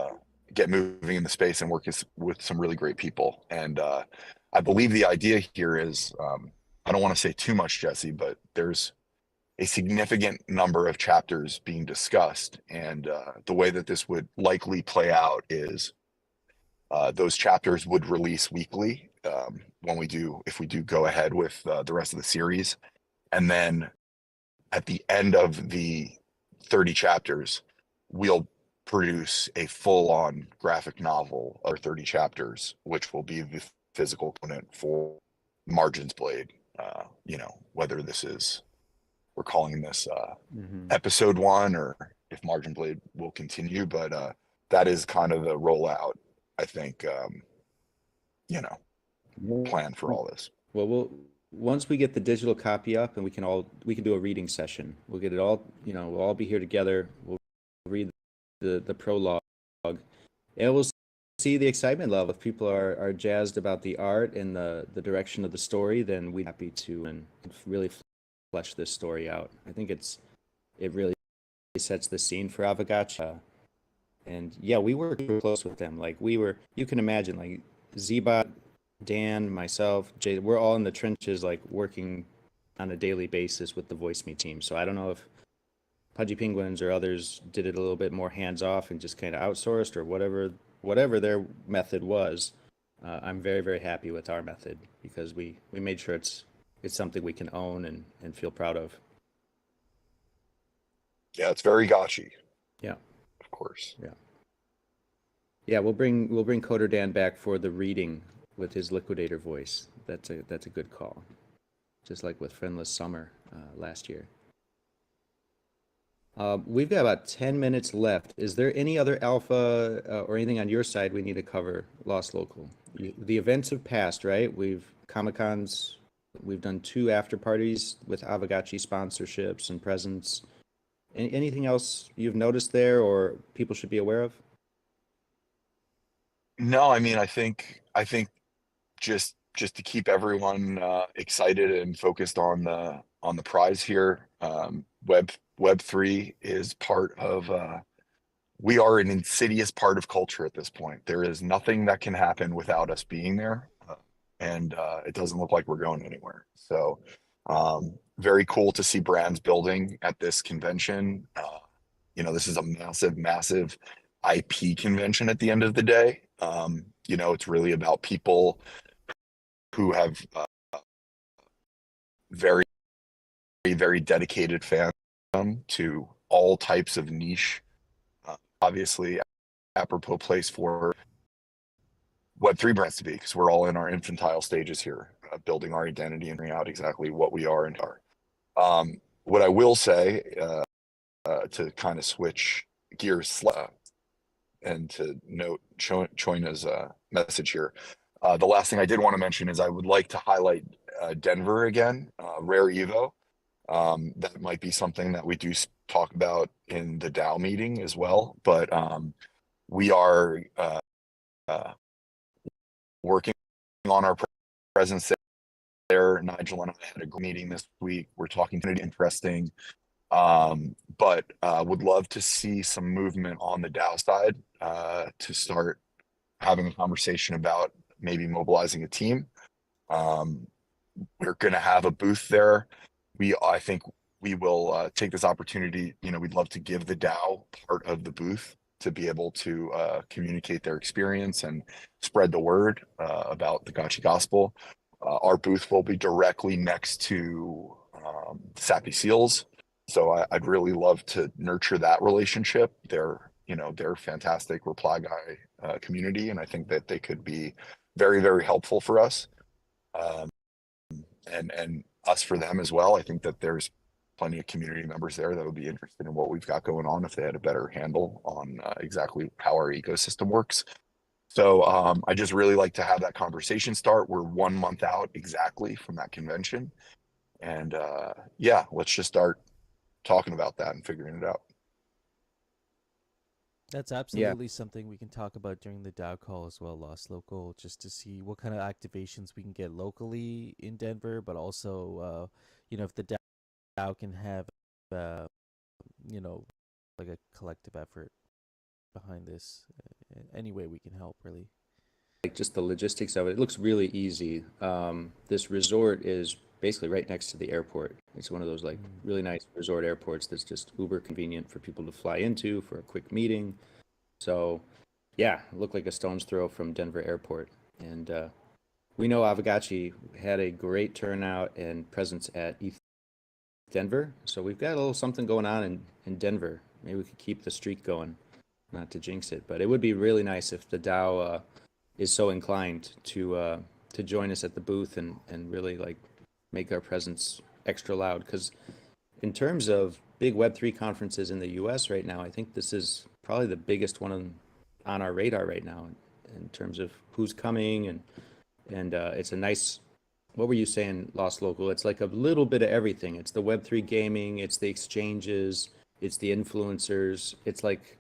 get moving in the space and work with some really great people. And I believe the idea here is, I don't want to say too much, Jesse, but there's a significant number of chapters being discussed. And the way that this would likely play out is those chapters would release weekly if we do go ahead with the rest of the series. And then at the end of the 30 chapters, we'll produce a full-on graphic novel of 30 chapters, which will be the physical component for Margin's Blade. You know, whether we're calling this episode 1, or if Margin Blade will continue, but that is kind of the rollout, I think, you know, plan for all this. Well, once we get the digital copy up and we can do a reading session. We'll get it all, you know, we'll all be here together. We'll read the prologue, and we'll see the excitement level. If people are jazzed about the art and the direction of the story, then we're happy to and really flesh this story out. I think it really sets the scene for Aavegotchi. And yeah, we were close with them. Like you can imagine, like Zbot, Dan, myself, Jay, we're all in the trenches, like working on a daily basis with the VoiceMe team. So I don't know if Pudgy Penguins or others did it a little bit more hands off and just kind of outsourced, or whatever their method was. I'm very, very happy with our method because we made sure it's something we can own and feel proud of. Yeah, it's very Gotchi. Yeah. Of course. Yeah, we'll bring Coder Dan back for the reading with his liquidator voice. That's a good call. Just like with Friendless Summer last year. We've got about 10 minutes left. Is there any other alpha or anything on your side we need to cover, Lost Local? The events have passed, right? Comic-Cons, we've done 2 after parties with Aavegotchi sponsorships and presents. Anything else you've noticed there or people should be aware of? No, I mean, I think just to keep everyone excited and focused on the prize here. Web3 is part of. We are an insidious part of culture at this point. There is nothing that can happen without us being there, and it doesn't look like we're going anywhere. So, very cool to see brands building at this convention. This is a massive, massive IP convention at the end of the day. It's really about people who have very, very dedicated fans to all types of niche. Obviously, apropos place for Web3 brands to be, because we're all in our infantile stages here, building our identity and figuring out exactly what we are and are. What I will say, to kind of switch gears and to note Choina's message here, the last thing I did want to mention is I would like to highlight Denver again, Rare Evo. That might be something that we do talk about in the DAO meeting as well, but we are working on our presence there. Nigel and I had a meeting this week. We're talking interesting, but would love to see some movement on the DAO side to start having a conversation about maybe mobilizing a team. We're going to have a booth there. I think we will take this opportunity. We'd love to give the DAO part of the booth to be able to communicate their experience and spread the word about the Gotchi Gospel. Our booth will be directly next to Sappy Seals, so I'd really love to nurture that relationship. They're fantastic reply guy community, and I think that they could be very, very helpful for us, and us for them as well. I think that there's plenty of community members there that would be interested in what we've got going on if they had a better handle on exactly how our ecosystem works. So I just really like to have that conversation start. We're 1 month out exactly from that convention. And yeah, let's just start talking about that and figuring it out. That's absolutely something we can talk about during the DAO call as well, Lost Local, just to see what kind of activations we can get locally in Denver, but also, if the DAO can have, like a collective effort behind this, any way we can help, really. Like just the logistics of it, it looks really easy. This resort is basically right next to the airport. It's one of those like really nice resort airports that's just uber convenient for people to fly into for a quick meeting. So yeah, it looked like a stone's throw from Denver Airport. And we know Aavegotchi had a great turnout and presence at ETH Denver. So we've got a little something going on in Denver. Maybe we could keep the streak going, not to jinx it. But it would be really nice if the DAO is so inclined to join us at the booth and really like make our presence extra loud. Because in terms of big Web3 conferences in the US right now, I think this is probably the biggest one on our radar right now in terms of who's coming, and it's a nice, what were you saying, Lost Local? It's like a little bit of everything. It's the Web3 gaming, it's the exchanges, it's the influencers. It's like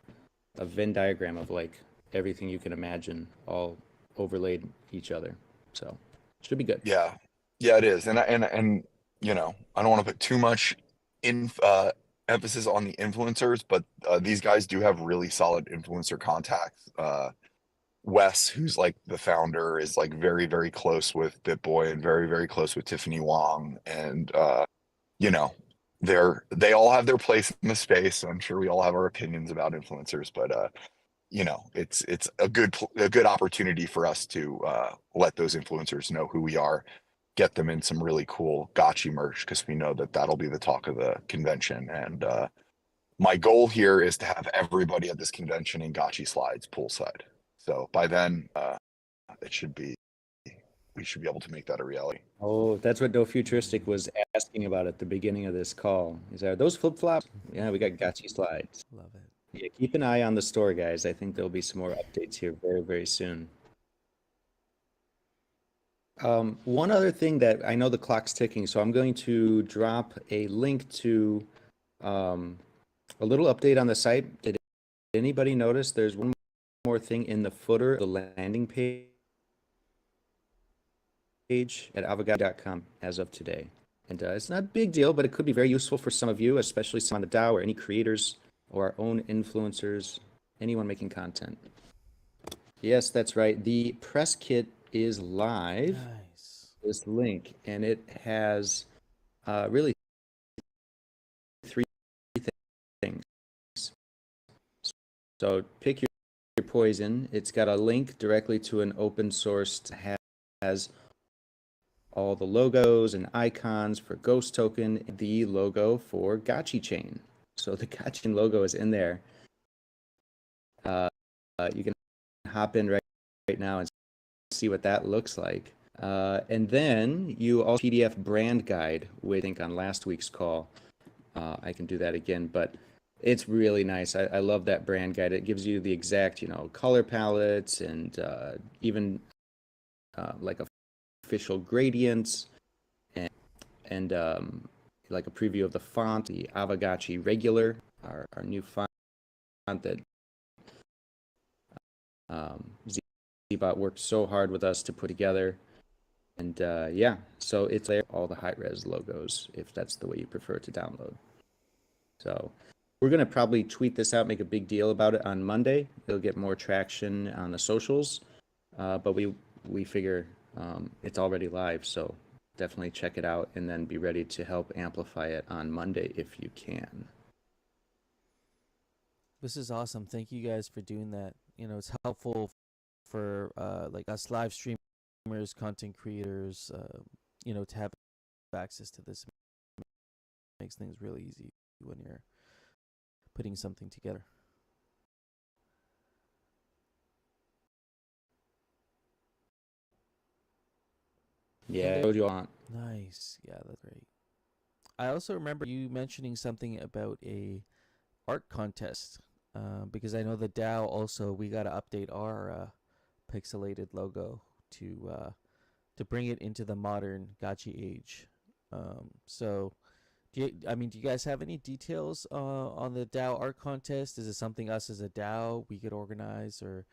a Venn diagram of like everything you can imagine all overlaid each other. So should be good. Yeah, it is. And I don't want to put too much emphasis on the influencers, but these guys do have really solid influencer contacts. Wes, who's like the founder, is like very, very close with BitBoy and very, very close with Tiffany Wong. And they all have their place in the space. I'm sure we all have our opinions about influencers, but it's a good opportunity for us to let those influencers know who we are, get them in some really cool Gotchi merch, because we know that that'll be the talk of the convention. And my goal here is to have everybody at this convention in Gotchi slides poolside. So by then, we should be able to make that a reality. Oh, that's what No Futuristic was asking about at the beginning of this call. Are those flip-flops? Yeah, we got Gotchi slides. Love it. Yeah, keep an eye on the store, guys. I think there'll be some more updates here very, very soon. One other thing that I know the clock's ticking, so I'm going to drop a link to a little update on the site. Did anybody notice there's one more thing in the footer of the landing page at aavegotchi.com as of today? And it's not a big deal, but it could be very useful for some of you, especially some on the DAO or any creators or our own influencers, anyone making content. Yes, that's right. The press kit is live. Nice. This link, and it has really 3 things. So pick your poison. It's got a link directly to an open source has all the logos and icons for Ghost Token, the logo for Gotchi Chain. So the Gotchi Chain logo is in there. You can hop in right now and see what that looks like. And then you also PDF brand guide, which I think on last week's call, I can do that again, but it's really nice. I love that brand guide. It gives you the exact, color palettes and even like official gradients and like a preview of the font, the Aavegotchi regular, our new font that Zbot worked so hard with us to put together. And yeah, so it's there, all the high-res logos, if that's the way you prefer to download. So we're going to probably tweet this out, make a big deal about it on Monday. It'll get more traction on the socials, but we figure it's already live, so definitely check it out and then be ready to help amplify it on Monday if you can. This is awesome. Thank you guys for doing that. It's helpful for like us live streamers, content creators, to have access to this. It makes things really easy when you're putting something together. Yeah, what you want. Nice. Yeah, that's great. I also remember you mentioning something about a art contest, because I know the DAO also, we got to update our pixelated logo to bring it into the modern Gotchi age. So do you guys have any details on the DAO art contest? Is it something us as a DAO we could organize, or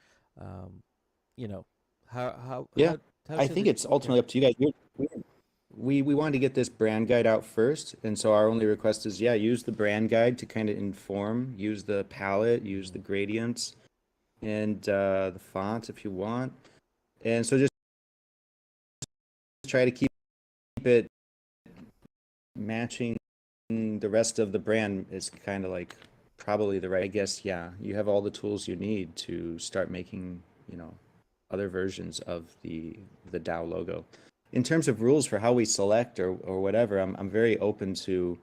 how Yeah, I should think it's ultimately up to you guys. We wanted to get this brand guide out first, and so our only request is, yeah, use the brand guide to kind of inform, use the palette, use the gradients, and the font if you want. And so just try to keep it matching the rest of the brand is kind of like probably the right, I guess, yeah, you have all the tools you need to start making, other versions of the DAO logo. In terms of rules for how we select or whatever, I'm very open to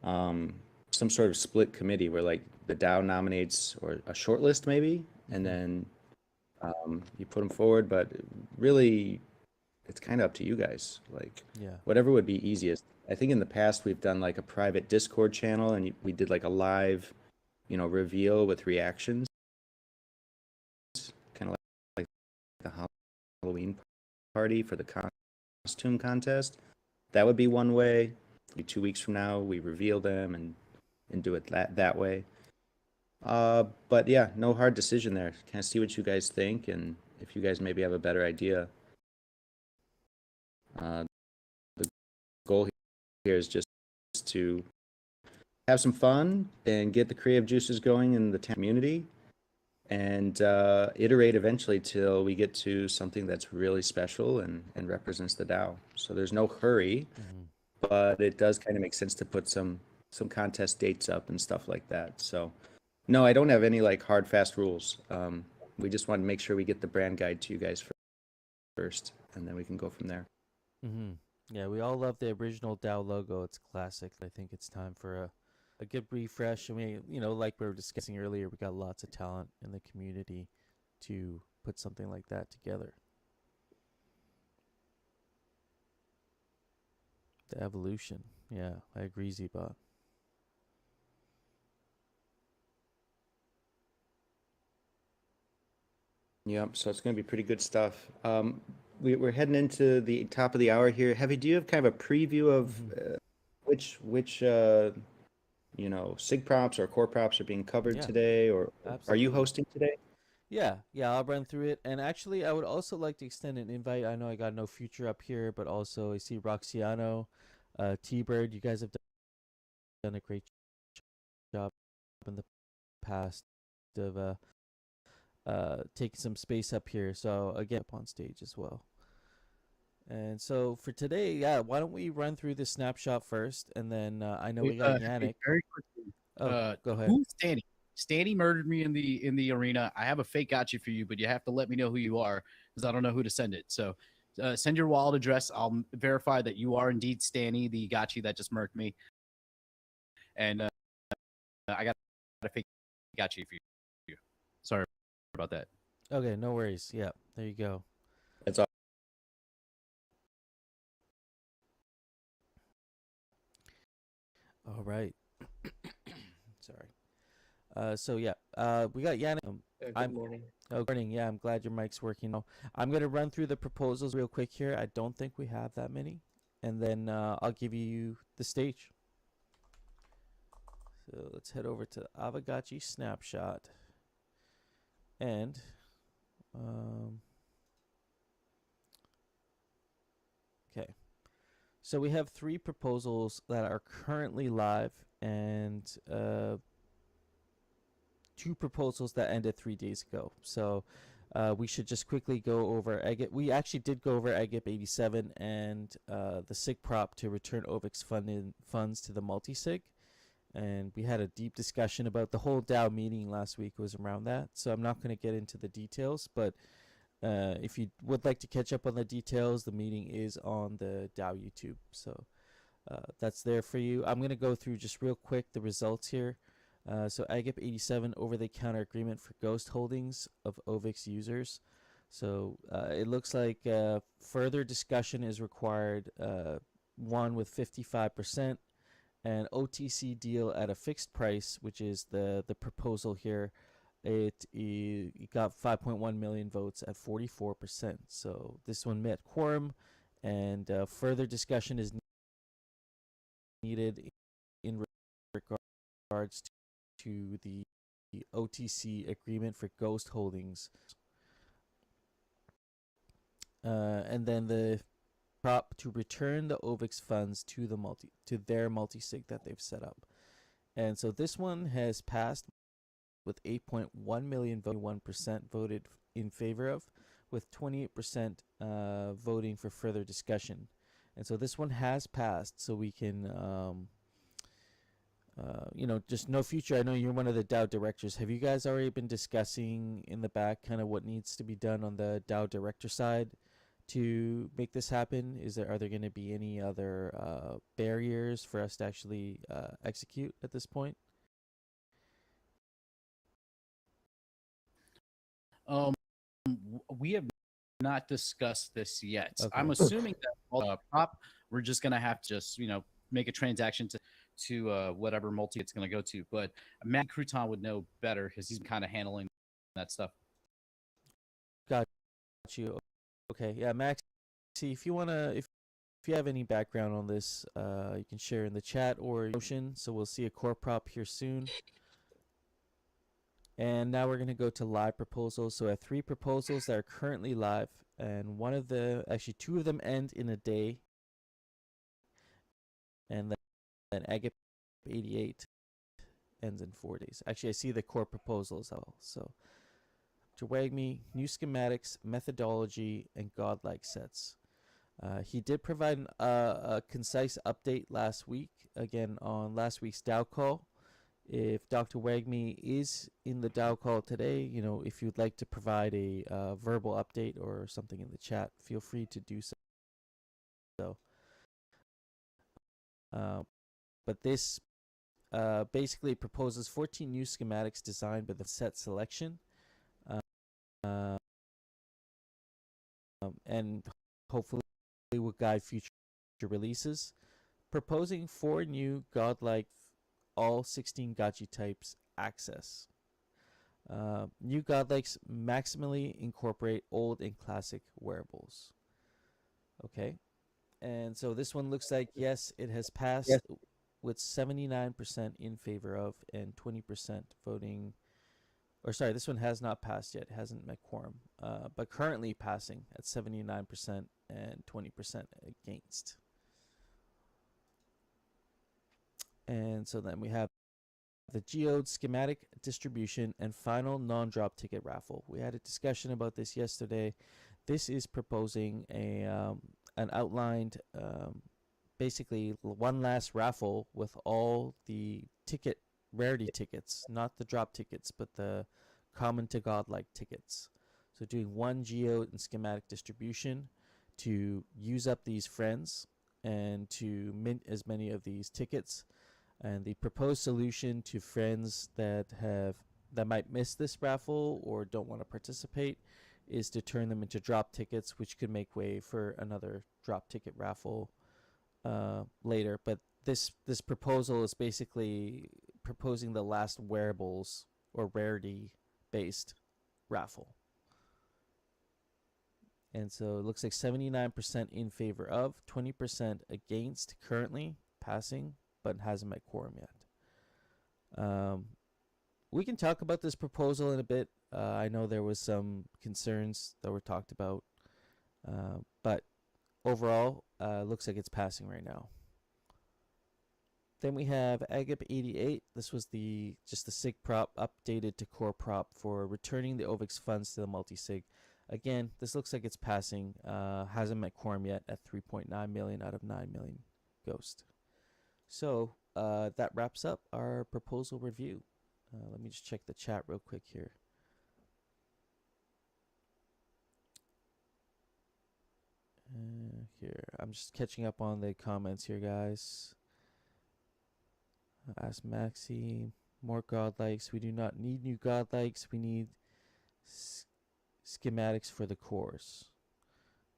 some sort of split committee where like the DAO nominates or a short list maybe, and then you put them forward. But really, it's kind of up to you guys. Like, Yeah. whatever would be easiest. I think in the past we've done like a private Discord channel, and we did like a live, reveal with reactions, kind of like the Halloween party for the costume contest. That would be one way. 2 weeks from now, we reveal them and do it that way. But yeah, no hard decision there. Kind of see what you guys think, and if you guys maybe have a better idea. The goal here is just to have some fun and get the creative juices going in the community, and iterate eventually till we get to something that's really special and represents the DAO. So there's no hurry, but it does kind of make sense to put some contest dates up and stuff like that. So no, I don't have any like hard fast rules. We just want to make sure we get the brand guide to you guys first, and then we can go from there. Yeah, we all love the original DAO logo. It's classic. I think it's time for a good refresh. I mean, like we were discussing earlier, we got lots of talent in the community to put something like that together. The evolution. Yeah, I agree, Zbot. Yep, so it's going to be pretty good stuff. We're heading into the top of the hour here. Heavy, do you have kind of a preview of which SIG props or core props are being covered today, or are you hosting today? Yeah, I'll run through it. And actually, I would also like to extend an invite. I know I got no future up here, but also I see Roxiano, T-Bird. You guys have done a great job in the past of taking some space up here. So again, up on stage as well. And so for today, yeah, why don't we run through the snapshot first, and then I know we got Yannick. Very quickly. Oh, go ahead. Who's Danny? Stanny murdered me in the arena. I have a fake gotcha for you, but you have to let me know who you are because I don't know who to send it. So send your wallet address. I'll verify that you are indeed Stanny, the gotcha that just murked me. And I got a fake gotcha for you. Sorry about that. Okay, no worries. Yeah, there you go. It's all All right. Sorry. So yeah, we got Yannick. Good morning. Oh, morning. Yeah, I'm glad your mic's working now. I'm gonna run through the proposals real quick here. I don't think we have that many, and then I'll give you the stage. So let's head over to Aavegotchi snapshot, and okay. So we have 3 proposals that are currently live, and 2 proposals that ended 3 days ago. So we should just quickly go over Agip. We actually did go over Agip 87 and the SIG prop to return OVIX funds to the multi-sig. And we had a deep discussion about the whole DAO meeting last week was around that. So I'm not going to get into the details, but if you would like to catch up on the details, the meeting is on the DAO YouTube. So that's there for you. I'm going to go through just real quick the results here. So Agip 87 over-the-counter agreement for ghost holdings of OVIX users. So it looks like further discussion is required. One with 55%, and OTC deal at a fixed price, which is the proposal here. It got 5.1 million votes at 44%. So this one met quorum, and further discussion is needed in regards to the OTC agreement for ghost holdings. And then the prop to return the OVIX funds to their multi-sig that they've set up. And so this one has passed with 8.1 million 1% voted in favor of, with 28% voting for further discussion. And so this one has passed, so we can just no future. I know you're one of the DAO directors. Have you guys already been discussing in the back kind of what needs to be done on the DAO director side to make this happen? Are there going to be any other barriers for us to actually execute at this point? We have not discussed this yet. Okay. I'm assuming that prop, we're just gonna have to just make a transaction to whatever multi it's gonna go to. But Matt Crouton would know better because he's kind of handling that stuff. Got you. Okay, yeah, Max. See, if you have any background on this, you can share in the chat or motion. So we'll see a core prop here soon. And now we're going to go to live proposals. So I have 3 proposals that are currently live, and actually 2 of them end in a day, and then Agip 88 ends in 4 days. Actually, I see the core proposals as well. So to Wagme, new schematics, methodology, and godlike sets. He did provide a concise update last week, again on last week's DAO call. If Dr. Wagme is in the DAO call today, if you'd like to provide a verbal update or something in the chat, feel free to do so. But this basically proposes 14 new schematics designed by the set selection, and hopefully will guide future releases, proposing 4 new godlike all 16 gotchi types access. New godlikes maximally incorporate old and classic wearables. Okay, and so this one looks like, yes, it has passed with 79% in favor of and 20% voting. Or sorry, this one has not passed yet. It hasn't met quorum, but currently passing at 79% and 20% against. And so then we have the geode schematic distribution and final non-drop ticket raffle. We had a discussion about this yesterday. This is proposing an outlined, basically one last raffle with all the ticket rarity tickets, not the drop tickets, but the common to godlike tickets. So doing 1 geo and schematic distribution to use up these friends and to mint as many of these tickets. And the proposed solution to friends that might miss this raffle or don't want to participate is to turn them into drop tickets, which could make way for another drop ticket raffle later. But this proposal is basically proposing the last wearables or rarity based raffle. And so it looks like 79% in favor of, 20% against currently passing, but hasn't met quorum yet. We can talk about this proposal in a bit. I know there was some concerns that were talked about, but overall, looks like it's passing right now. Then we have Agip 88. This was just the SIG prop updated to core prop for returning the OVIX funds to the multi-sig. Again, this looks like it's passing. Hasn't met quorum yet at 3.9 million out of 9 million Ghost. So that wraps up our proposal review. Let me just check the chat real quick here. Here, I'm just catching up on the comments here, guys. Ask Maxi, more godlikes. We do not need new godlikes. We need schematics for the cores.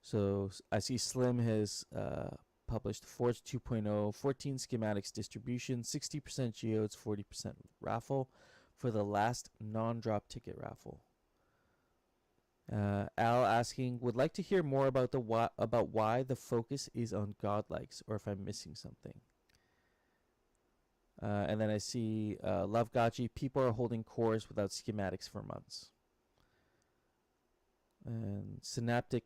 So I see Slim has published Forge 2.0, 14 schematics distribution, 60% geodes, 40% raffle for the last non-drop ticket raffle. Al asking, would like to hear more about why the focus is on godlikes, or if I'm missing something. And then I see Aavegotchi, people are holding cores without schematics for months. And Synaptic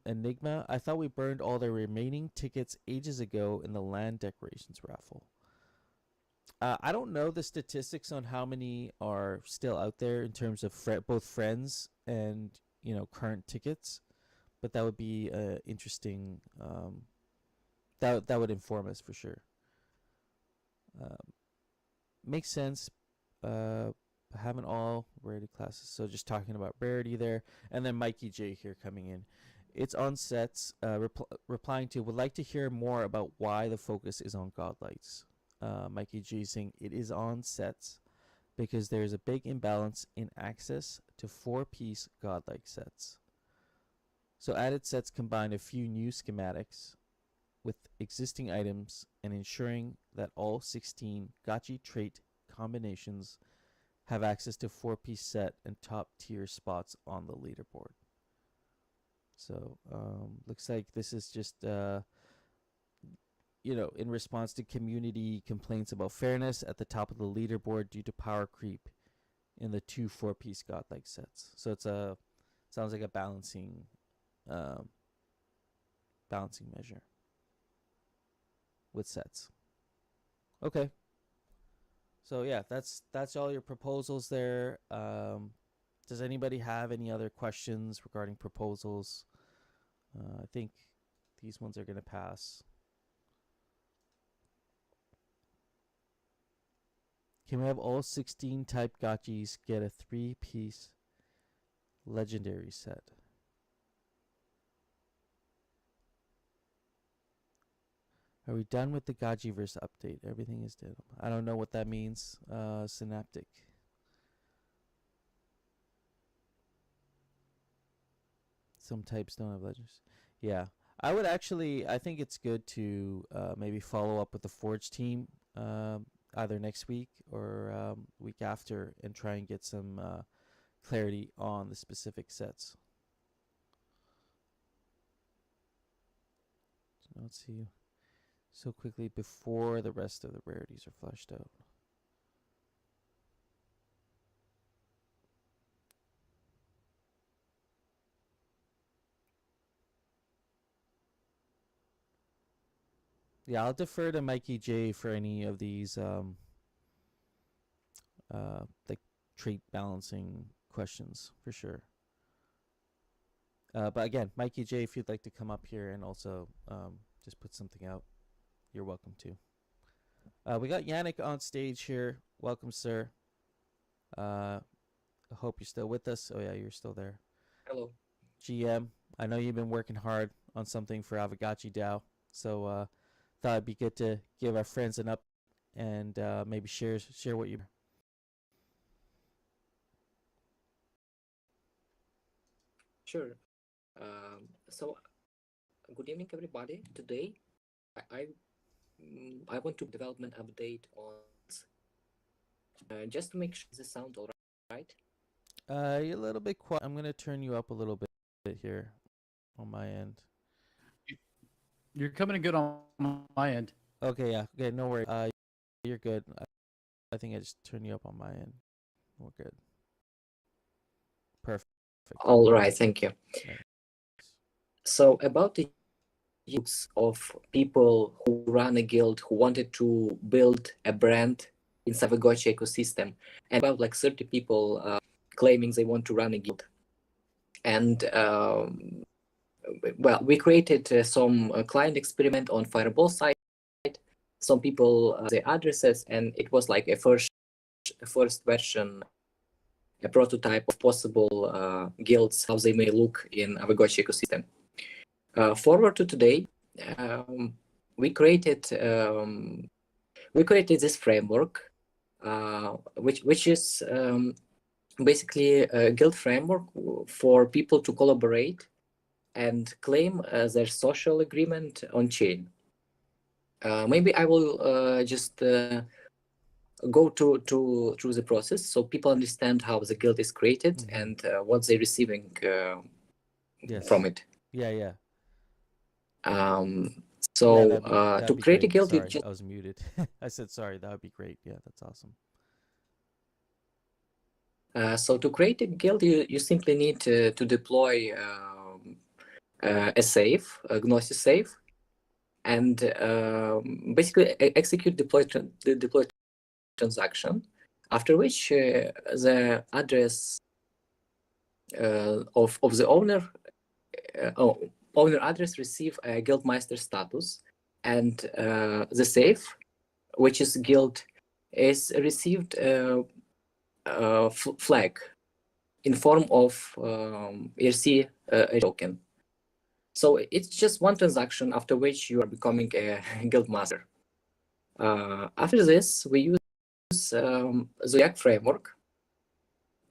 Enigma, I thought we burned all the remaining tickets ages ago in the land decorations raffle. I don't know the statistics on how many are still out there in terms of both friends and current tickets, but that would be interesting. That would inform us for sure. Makes sense. Haven't all rarity classes, so just talking about rarity there. And then Mikey J here coming in. It's on sets, replying to, would like to hear more about why the focus is on godlights. Mikey G saying it is on sets because there's a big imbalance in access to 4-piece godlike sets. So added sets combine a few new schematics with existing items and ensuring that all 16 gotchi trait combinations have access to 4-piece set and top tier spots on the leaderboard. So looks like this is just in response to community complaints about fairness at the top of the leaderboard due to power creep in the 2 4-piece godlike sets. So sounds like a balancing measure with sets. Okay. So yeah, that's all your proposals there. Does anybody have any other questions regarding proposals? I think these ones are going to pass. Can we have all 16 type gotchis get a 3-piece legendary set? Are we done with the Gajiverse update? Everything is dead. I don't know what that means. Synaptic. Some types don't have legends. Yeah. I think it's good to maybe follow up with the Forge team either next week or week after and try and get some clarity on the specific sets. So let's see. So quickly before the rest of the rarities are fleshed out. Yeah, I'll defer to Mikey J for any of these like trait balancing questions for sure. But again, Mikey J, if you'd like to come up here and also just put something out, you're welcome to. We got Yannick on stage here. Welcome, sir. I hope you're still with us. Oh yeah, you're still there. Hello. GM, I know you've been working hard on something for Aavegotchi DAO, so thought it'd be good to give our friends an up and maybe share what you. Sure. So, good evening, everybody. Today, I want to development update on just to make sure the sound all right. You're a little bit quiet. I'm gonna turn you up a little bit here on my end. You're coming in good on my end. Okay, yeah. Okay, no worries. You're good. I think I just turned you up on my end. We're good. Perfect. All right, thank you. Nice. So, about the use of people who run a guild who wanted to build a brand in Aavegotchi ecosystem, and about like 30 people claiming they want to run a guild, and well, we created some client experiment on Fireball site. Some people the addresses, and it was like a first version, a prototype of possible guilds, how they may look in Aavegotchi ecosystem. Forward to today, we created this framework, which is basically a guild framework for people to collaborate and claim their social agreement on chain. Maybe I will just go through the process so people understand how the guild is created and what they're receiving from it. Yeah. So that'd to be create a great. guild, Sorry, I was muted. I said sorry. That would be great. Yeah, that's awesome. So to create a guild, you simply need to deploy a safe, a Gnosis safe, and basically execute the deploy transaction. After which the address of the owner owner address receive a guildmaster status, and the safe, which is guild, is received flag in form of ERC token. So it's just one transaction, after which you are becoming a guild master. After this, we use Zodiac framework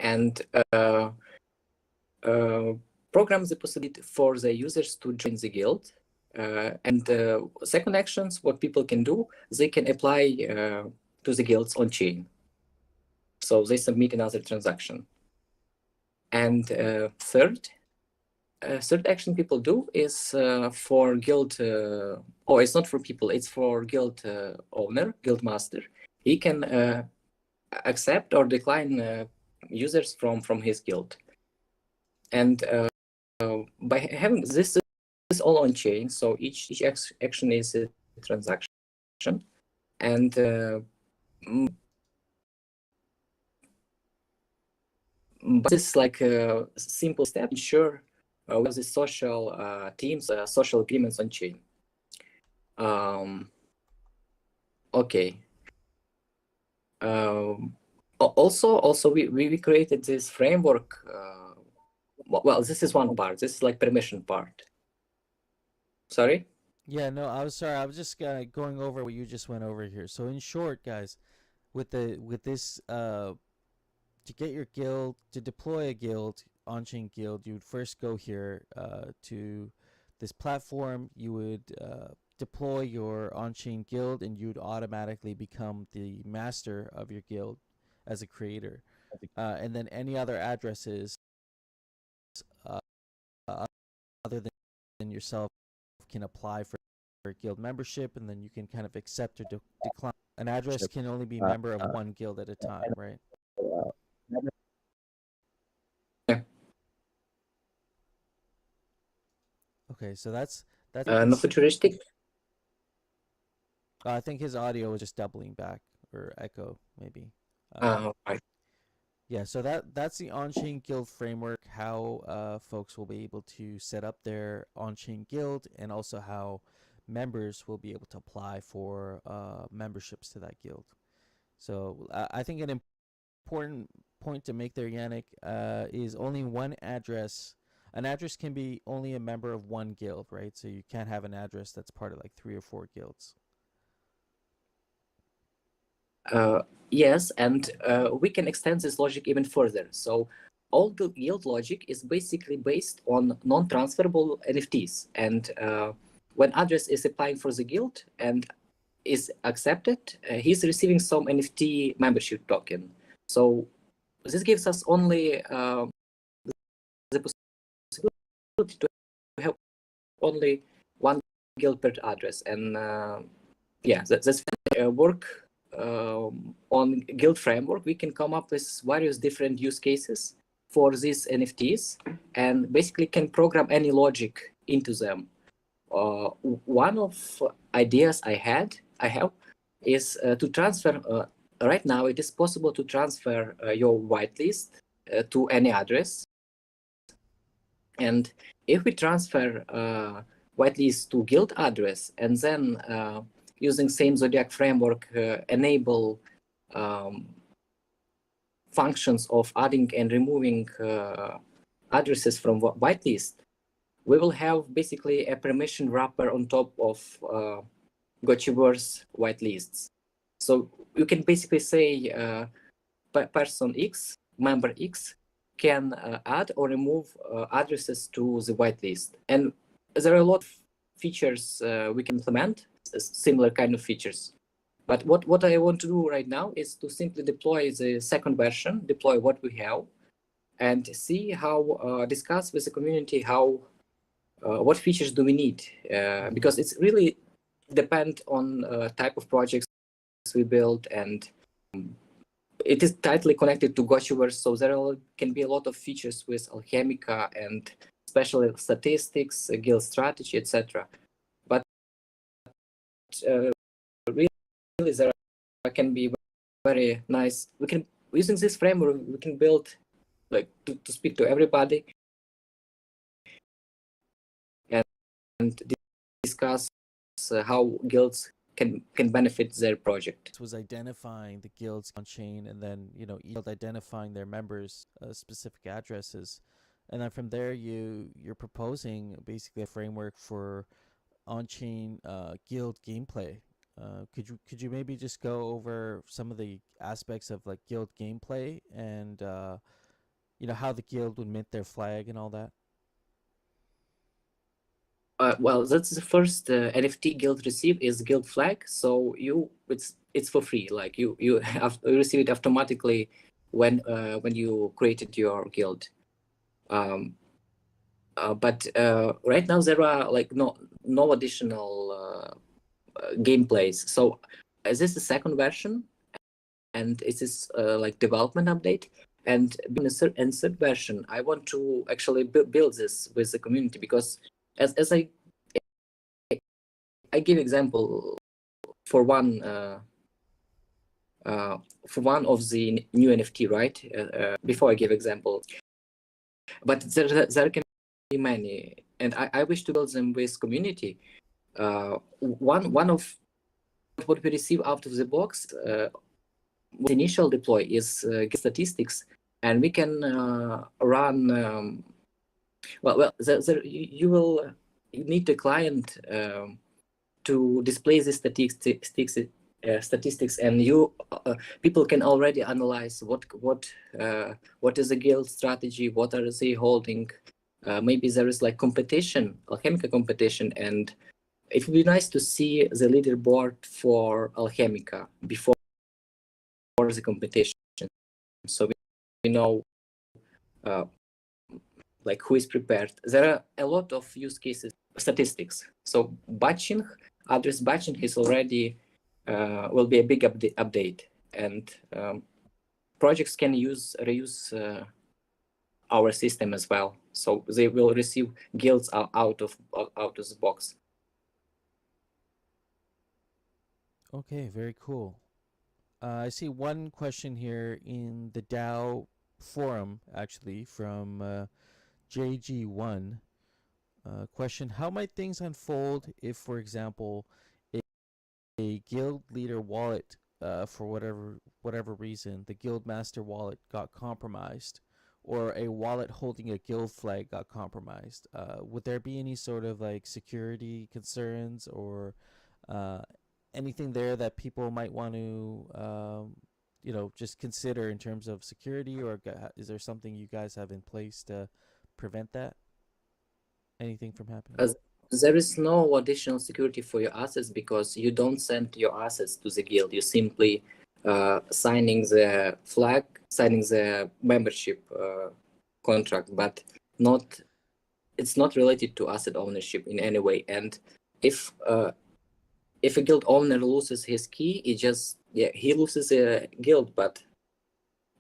and program the possibility for the users to join the guild. And second actions, what people can do, they can apply to the guilds on chain. So they submit another transaction. And third action people do is for guild, it's not for people, it's for guild owner, guild master. He can accept or decline users from his guild. And by having this is all on chain, so each action is a transaction, and but it's like a simple step. Ensure we have the social teams, social agreements on chain. Okay. Also, we created this framework. Well, this is one part. This is like permission part. Sorry? Yeah, no, I was sorry. I was just going over what you just went over here. So in short, guys, with this to get your guild, to deploy a guild, on-chain guild, you would first go here to this platform. You would deploy your on-chain guild, and you'd automatically become the master of your guild as a creator. And then any other addresses other than yourself can apply for guild membership, and then you can kind of accept or decline. An address can only be member of one guild at a time, right? Yeah. Okay, so that's Not futuristic. I think his audio was just doubling back or echo maybe. Right. Yeah, so that's the on-chain guild framework. How folks will be able to set up their on-chain guild, and also how members will be able to apply for memberships to that guild. So I think an important point to make there, Yannick, is only one address. An address can be only a member of one guild, right? So you can't have an address that's part of like 3 or 4 guilds. Yes, and we can extend this logic even further. So all the guild logic is basically based on non-transferable NFTs. And when address is applying for the guild and is accepted, he's receiving some NFT membership token. So this gives us only the possibility to have only one guild per address. And yeah, that's work on guild framework. We can come up with various different use cases for these NFTs and basically can program any logic into them. One of ideas I have is to transfer. Right now, it is possible to transfer your whitelist to any address. And if we transfer whitelist to guild address and then using same Zodiac framework enable functions of adding and removing addresses from whitelist, we will have basically a permission wrapper on top of Gotchiverse whitelists. So you can basically say person X, member X, can add or remove addresses to the whitelist. And there are a lot of features we can implement, similar kind of features. But what I want to do right now is to simply deploy the second version, deploy what we have, and see how, discuss with the community how, what features do we need? Because it's really depend on type of projects we build, and it is tightly connected to Gotchiverse, so there can be a lot of features with Alchemica and especially statistics, guild strategy, etc. But really, there can be very nice. We can, using this framework, we can build, like, to speak to everybody and discuss how guilds can benefit their project. It was identifying the guilds on chain, and then each guild identifying their members' specific addresses, and then from there you're proposing basically a framework for on-chain guild gameplay. Could you maybe just go over some of the aspects of like guild gameplay and how the guild would mint their flag and all that? Well, that's the first NFT guild receive is guild flag. So it's for free. Like you receive it automatically when you created your guild. But right now there are like no additional gameplays. So this is the second version, and it is like development update. And in the third version, I want to actually build this with the community, because as I give example for one of the new NFT, right? Before I give example, but there can be many, and I wish to build them with community. One of what we receive out of the box, the initial deploy is statistics, and we can run. Well, you will need the client to display the statistics, and people can already analyze what is the guild strategy, what are they holding. Maybe there is like competition, Alchemica competition, and it would be nice to see the leaderboard for Alchemica before the competition, so we know like who is prepared. There are a lot of use cases, statistics. So batching, address batching is already will be a big update, and projects can reuse our system as well. So they will receive guilds out of the box. Okay, very cool. I see one question here in the DAO forum, actually, from JG1. Question: how might things unfold if, for example, a guild leader wallet for whatever reason, the guild master wallet got compromised, or a wallet holding a guild flag got compromised, would there be any sort of like security concerns or uh, anything there that people might want to just consider in terms of security, or is there something you guys have in place to prevent that, anything from happening? As there is no additional security for your assets because you don't send your assets to the guild. You simply signing the flag, signing the membership contract, but it's not related to asset ownership in any way. And if a guild owner loses his key, he loses a guild, but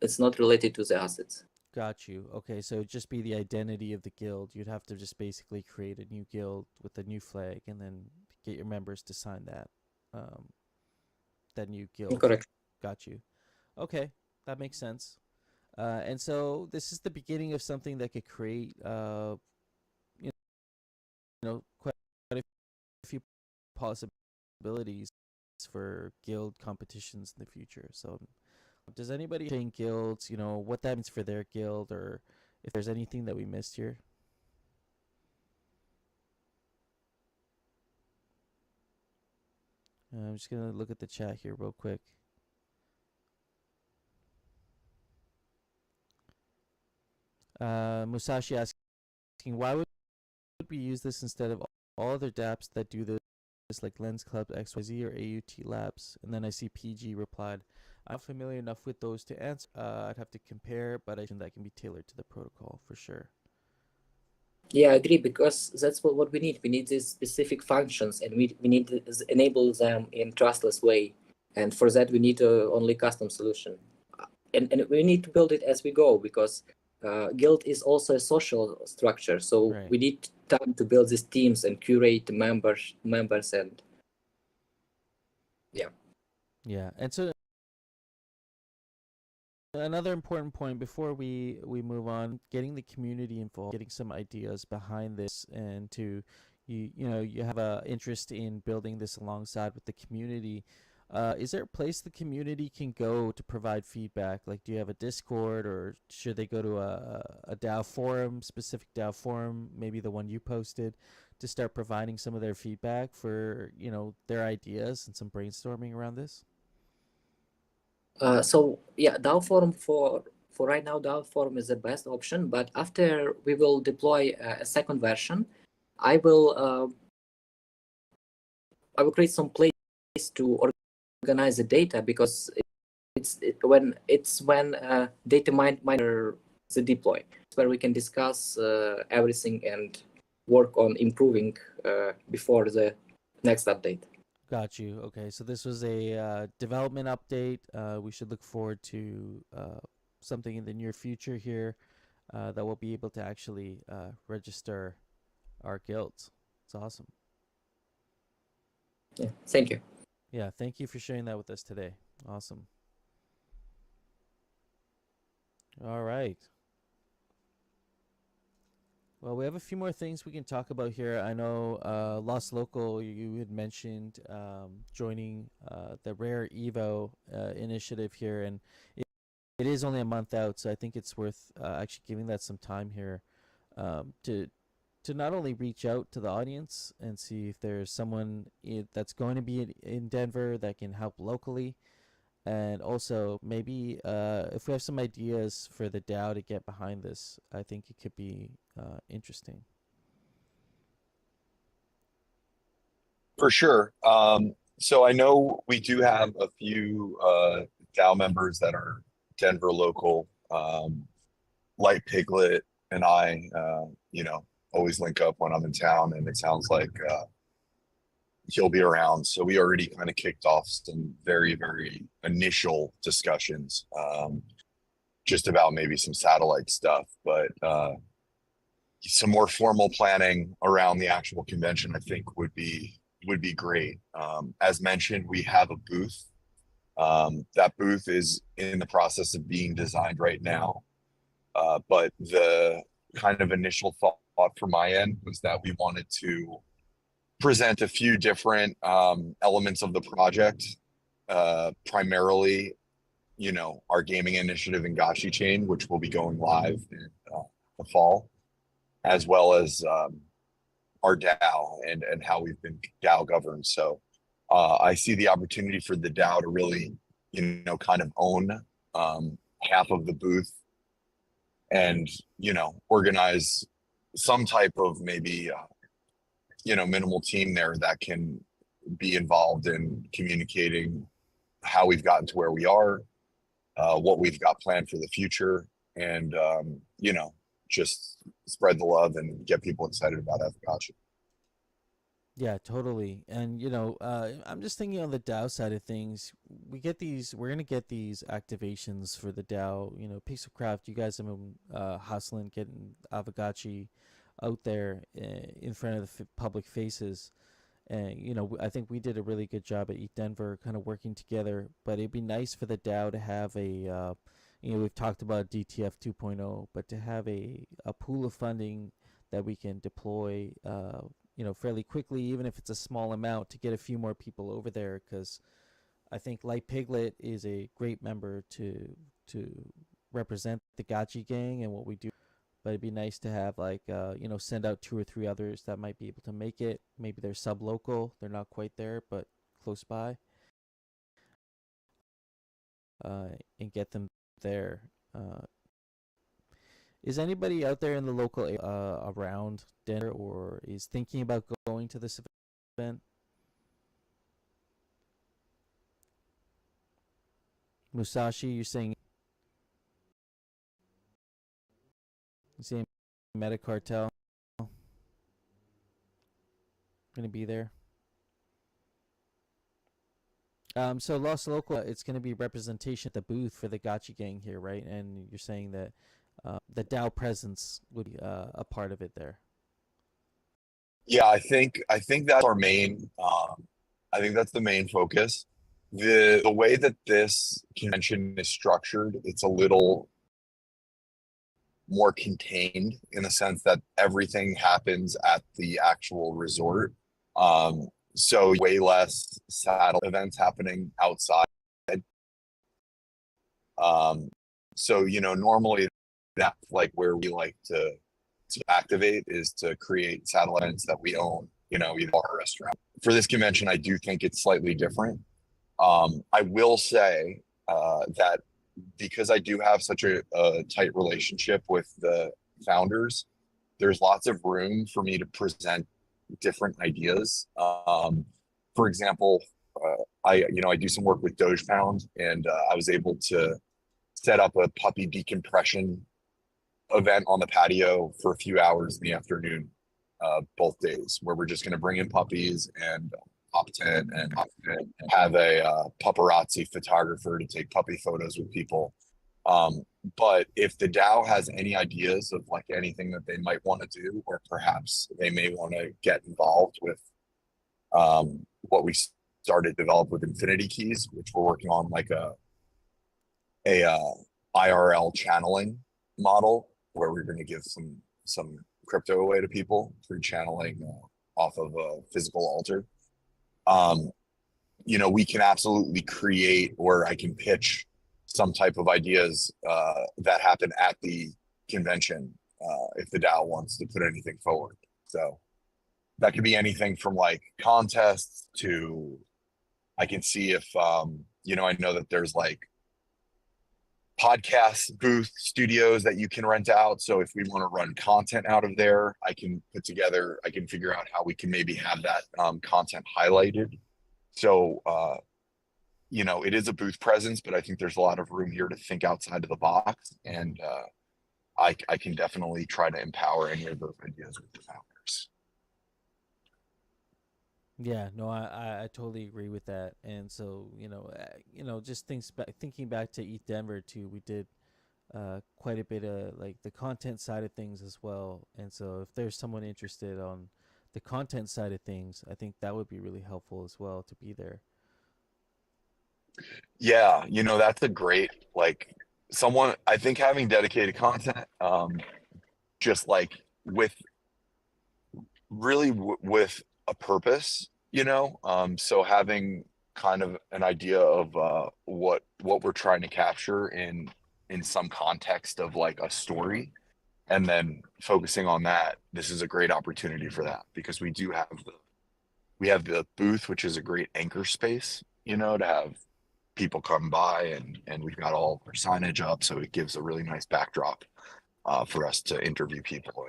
it's not related to the assets. Got you. Okay, so it'd just be the identity of the guild. You'd have to just basically create a new guild with a new flag and then get your members to sign that new guild. Correct. Got you. Okay, that makes sense. And so this is the beginning of something that could create quite a few possibilities for guild competitions in the future. So does anybody train guilds, what that means for their guild, or if there's anything that we missed here? I'm just going to look at the chat here real quick. Musashi asking, why would we use this instead of all other dApps that do this, like Lens Club, XYZ, or AUT Labs? And then I see PG replied, I'm familiar enough with those to answer. I'd have to compare, but I think that can be tailored to the protocol for sure. Yeah, I agree, because that's what we need. We need these specific functions, and we need to enable them in trustless way. And for that, we need only custom solution. And we need to build it as we go, because guild is also a social structure. So Right. we need time to build these teams and curate members and yeah. Yeah, and so another important point before we move on, getting the community involved, getting some ideas behind this, and to you have a interest in building this alongside with the community. Is there a place the community can go to provide feedback? Like, do you have a Discord, or should they go to a DAO forum, specific DAO forum, maybe the one you posted, to start providing some of their feedback for their ideas and some brainstorming around this? So yeah, DAO forum for right now, DAO forum is the best option. But after we will deploy a second version, I will create some place to organize the data, because when data miner the deploy, it's where we can discuss everything and work on improving before the next update. Got you. Okay, so this was a development update. We should look forward to something in the near future here that we'll be able to actually register our guilds. It's awesome. Yeah, thank you. Yeah, thank you for sharing that with us today. Awesome. All right. Well, we have a few more things we can talk about here. I know Lost Local, you had mentioned joining the Rare Evo initiative here, and it is only a month out, so I think it's worth actually giving that some time here to not only reach out to the audience and see if there's someone that's going to be in Denver that can help locally, and also maybe if we have some ideas for the DAO to get behind this, I think it could be interesting. For sure. So I know we do have a few DAO members that are Denver local. Light Piglet and I, always link up when I'm in town, and it sounds like he'll be around. So we already kind of kicked off some very, very initial discussions, just about maybe some satellite stuff, but some more formal planning around the actual convention, I think would be great. As mentioned, we have a booth. That booth is in the process of being designed right now. But the kind of initial thought from my end was that we wanted to present a few different elements of the project primarily, our gaming initiative in Gachi Chain, which will be going live in the fall, as well as our DAO and how we've been DAO governed. So I see the opportunity for the DAO to really, kind of own half of the booth and, organize some type of maybe, minimal team there that can be involved in communicating how we've gotten to where we are, what we've got planned for the future, and, just spread the love and get people excited about Aavegotchi. Yeah, totally. And I'm just thinking on the DAO side of things. We're gonna get these activations for the DAO. Pixelcraft, you guys have been hustling, getting Aavegotchi out there in front of the public faces. And I think we did a really good job at Eat Denver, kind of working together. But it'd be nice for the DAO to have a, we've talked about DTF 2.0, but to have a pool of funding that we can deploy, fairly quickly, even if it's a small amount, to get a few more people over there. Because I think Light Piglet is a great member to represent the Gachi gang and what we do. But it'd be nice to have send out 2 or 3 others that might be able to make it. Maybe they're sub-local, they're not quite there, but close by, and get them there. Is anybody out there in the local around Denver or is thinking about going to this event? Musashi, you're saying Metacartel gonna be there? So Los Local, it's gonna be representation at the booth for the Gachi gang here, right? And you're saying that the DAO presence would be a part of it there. Yeah, I think that's our main. I think that's the main focus. The way that this convention is structured, it's a little more contained in the sense that everything happens at the actual resort. So way less saddle events happening outside. So normally that's like where we like to activate, is to create saddle events that we own, either bar or restaurant. For this convention, I do think it's slightly different. I will say that because I do have such a tight relationship with the founders, there's lots of room for me to present different ideas. For example, I do some work with Doge Pound, and I was able to set up a puppy decompression event on the patio for a few hours in the afternoon, both days, where we're just going to bring in puppies and opt in and have a paparazzi photographer to take puppy photos with people. But if the DAO has any ideas of like anything that they might want to do, or perhaps they may want to get involved with what we started to develop with Infinity Keys, which we're working on, like a IRL channeling model, where we're going to give some crypto away to people through channeling off of a physical altar. We can absolutely create, or I can pitch some type of ideas that happen at the convention if the DAO wants to put anything forward. So that could be anything from like contests to, I can see if, I know that there's like podcast booth studios that you can rent out. So if we want to run content out of there, I can figure out how we can maybe have that content highlighted. So, it is a booth presence, but I think there's a lot of room here to think outside of the box. And I can definitely try to empower any of those ideas with the founders. Yeah, no, I totally agree with that. And so, just thinking back to Eat Denver too, we did quite a bit of like the content side of things as well. And so if there's someone interested on the content side of things, I think that would be really helpful as well to be there. Yeah, that's a great, like, someone, I think having dedicated content, just like with really with a purpose, so having kind of an idea of what we're trying to capture in some context of like a story, and then focusing on that. This is a great opportunity for that, because we have the booth, which is a great anchor space, you know, to have people come by, and we've got all our signage up, so it gives a really nice backdrop for us to interview people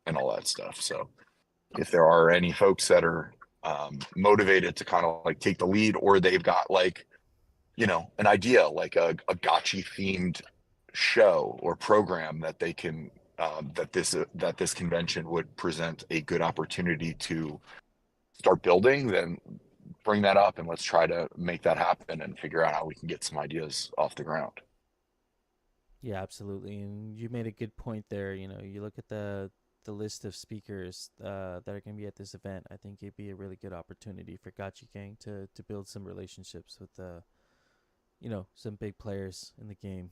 and all that stuff. So if there are any folks that are motivated to kind of like take the lead, or they've got like, you know, an idea like a gotchi themed show or program that they can that this convention would present a good opportunity to start building, then bring that up and let's try to make that happen and figure out how we can get some ideas off the ground. Yeah, absolutely. And you made a good point there. You know, you look at the list of speakers that are going to be at this event. I think it'd be a really good opportunity for Gotchi Gang to build some relationships with you know, some big players in the game.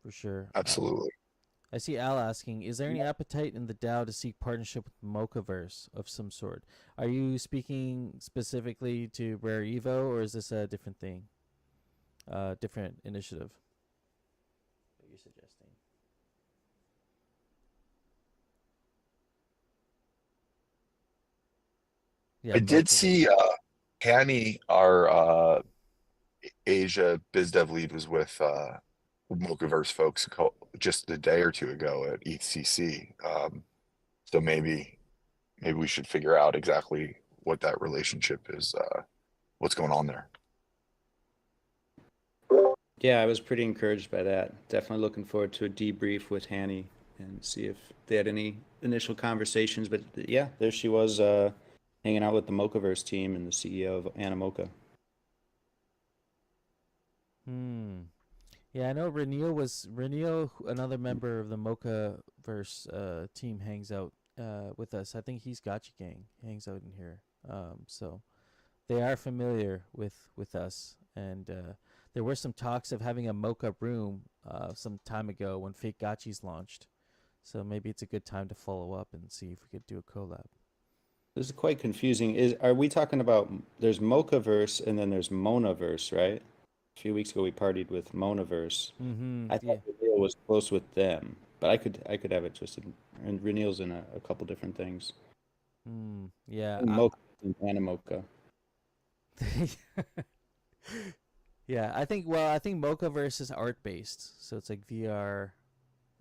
For sure. Absolutely. I see Al asking, is there any appetite in the DAO to seek partnership with Mochaverse of some sort? Are you speaking specifically to Rare Evo, or is this a different thing? Different initiative? What are you suggesting? Yeah, I did Mochaverse. see Hanny, our Asia biz dev lead, was with Mochaverse folks just a day or two ago at ECC. So maybe we should figure out exactly what that relationship is, what's going on there. Yeah, I was pretty encouraged by that. Definitely looking forward to a debrief with Hanny and see if they had any initial conversations. But yeah, there she was, hanging out with the Mochaverse team and the CEO of Animoca. Yeah, I know Renil, another member of the Mochaverse team, hangs out with us. I think he's Gotchi Gang, hangs out in here. So they are familiar with us, and there were some talks of having a mocha room some time ago when Fake Gotchis launched. So maybe it's a good time to follow up and see if we could do a collab. This is quite confusing. Are we talking about, there's Mochaverse and then there's Monaverse, right? A few weeks ago we partied with Monaverse. I thought the deal was close with them, but I could have it twisted. And Renil's in a couple different things. Yeah. Mocha and Animoca. Yeah, I think Mochaverse is art based, so it's like VR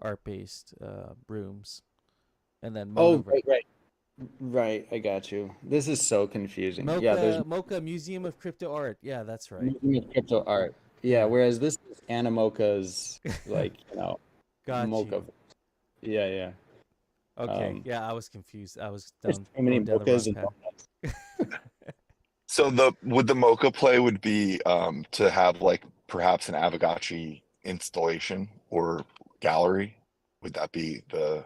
art based rooms, and then Right, I got you. This is so confusing. Mocha, Yeah, there's Mocha Museum of Crypto Art. Yeah, that's right. Museum of Crypto Art. Yeah, whereas this is Animoca's, like, you know, Got Mocha. you. Yeah. Okay, yeah, I was confused. I was There's down, too many going down the Mochas wrong and path. So the Mocha play would be to have like perhaps an Aavegotchi installation or gallery. Would that be the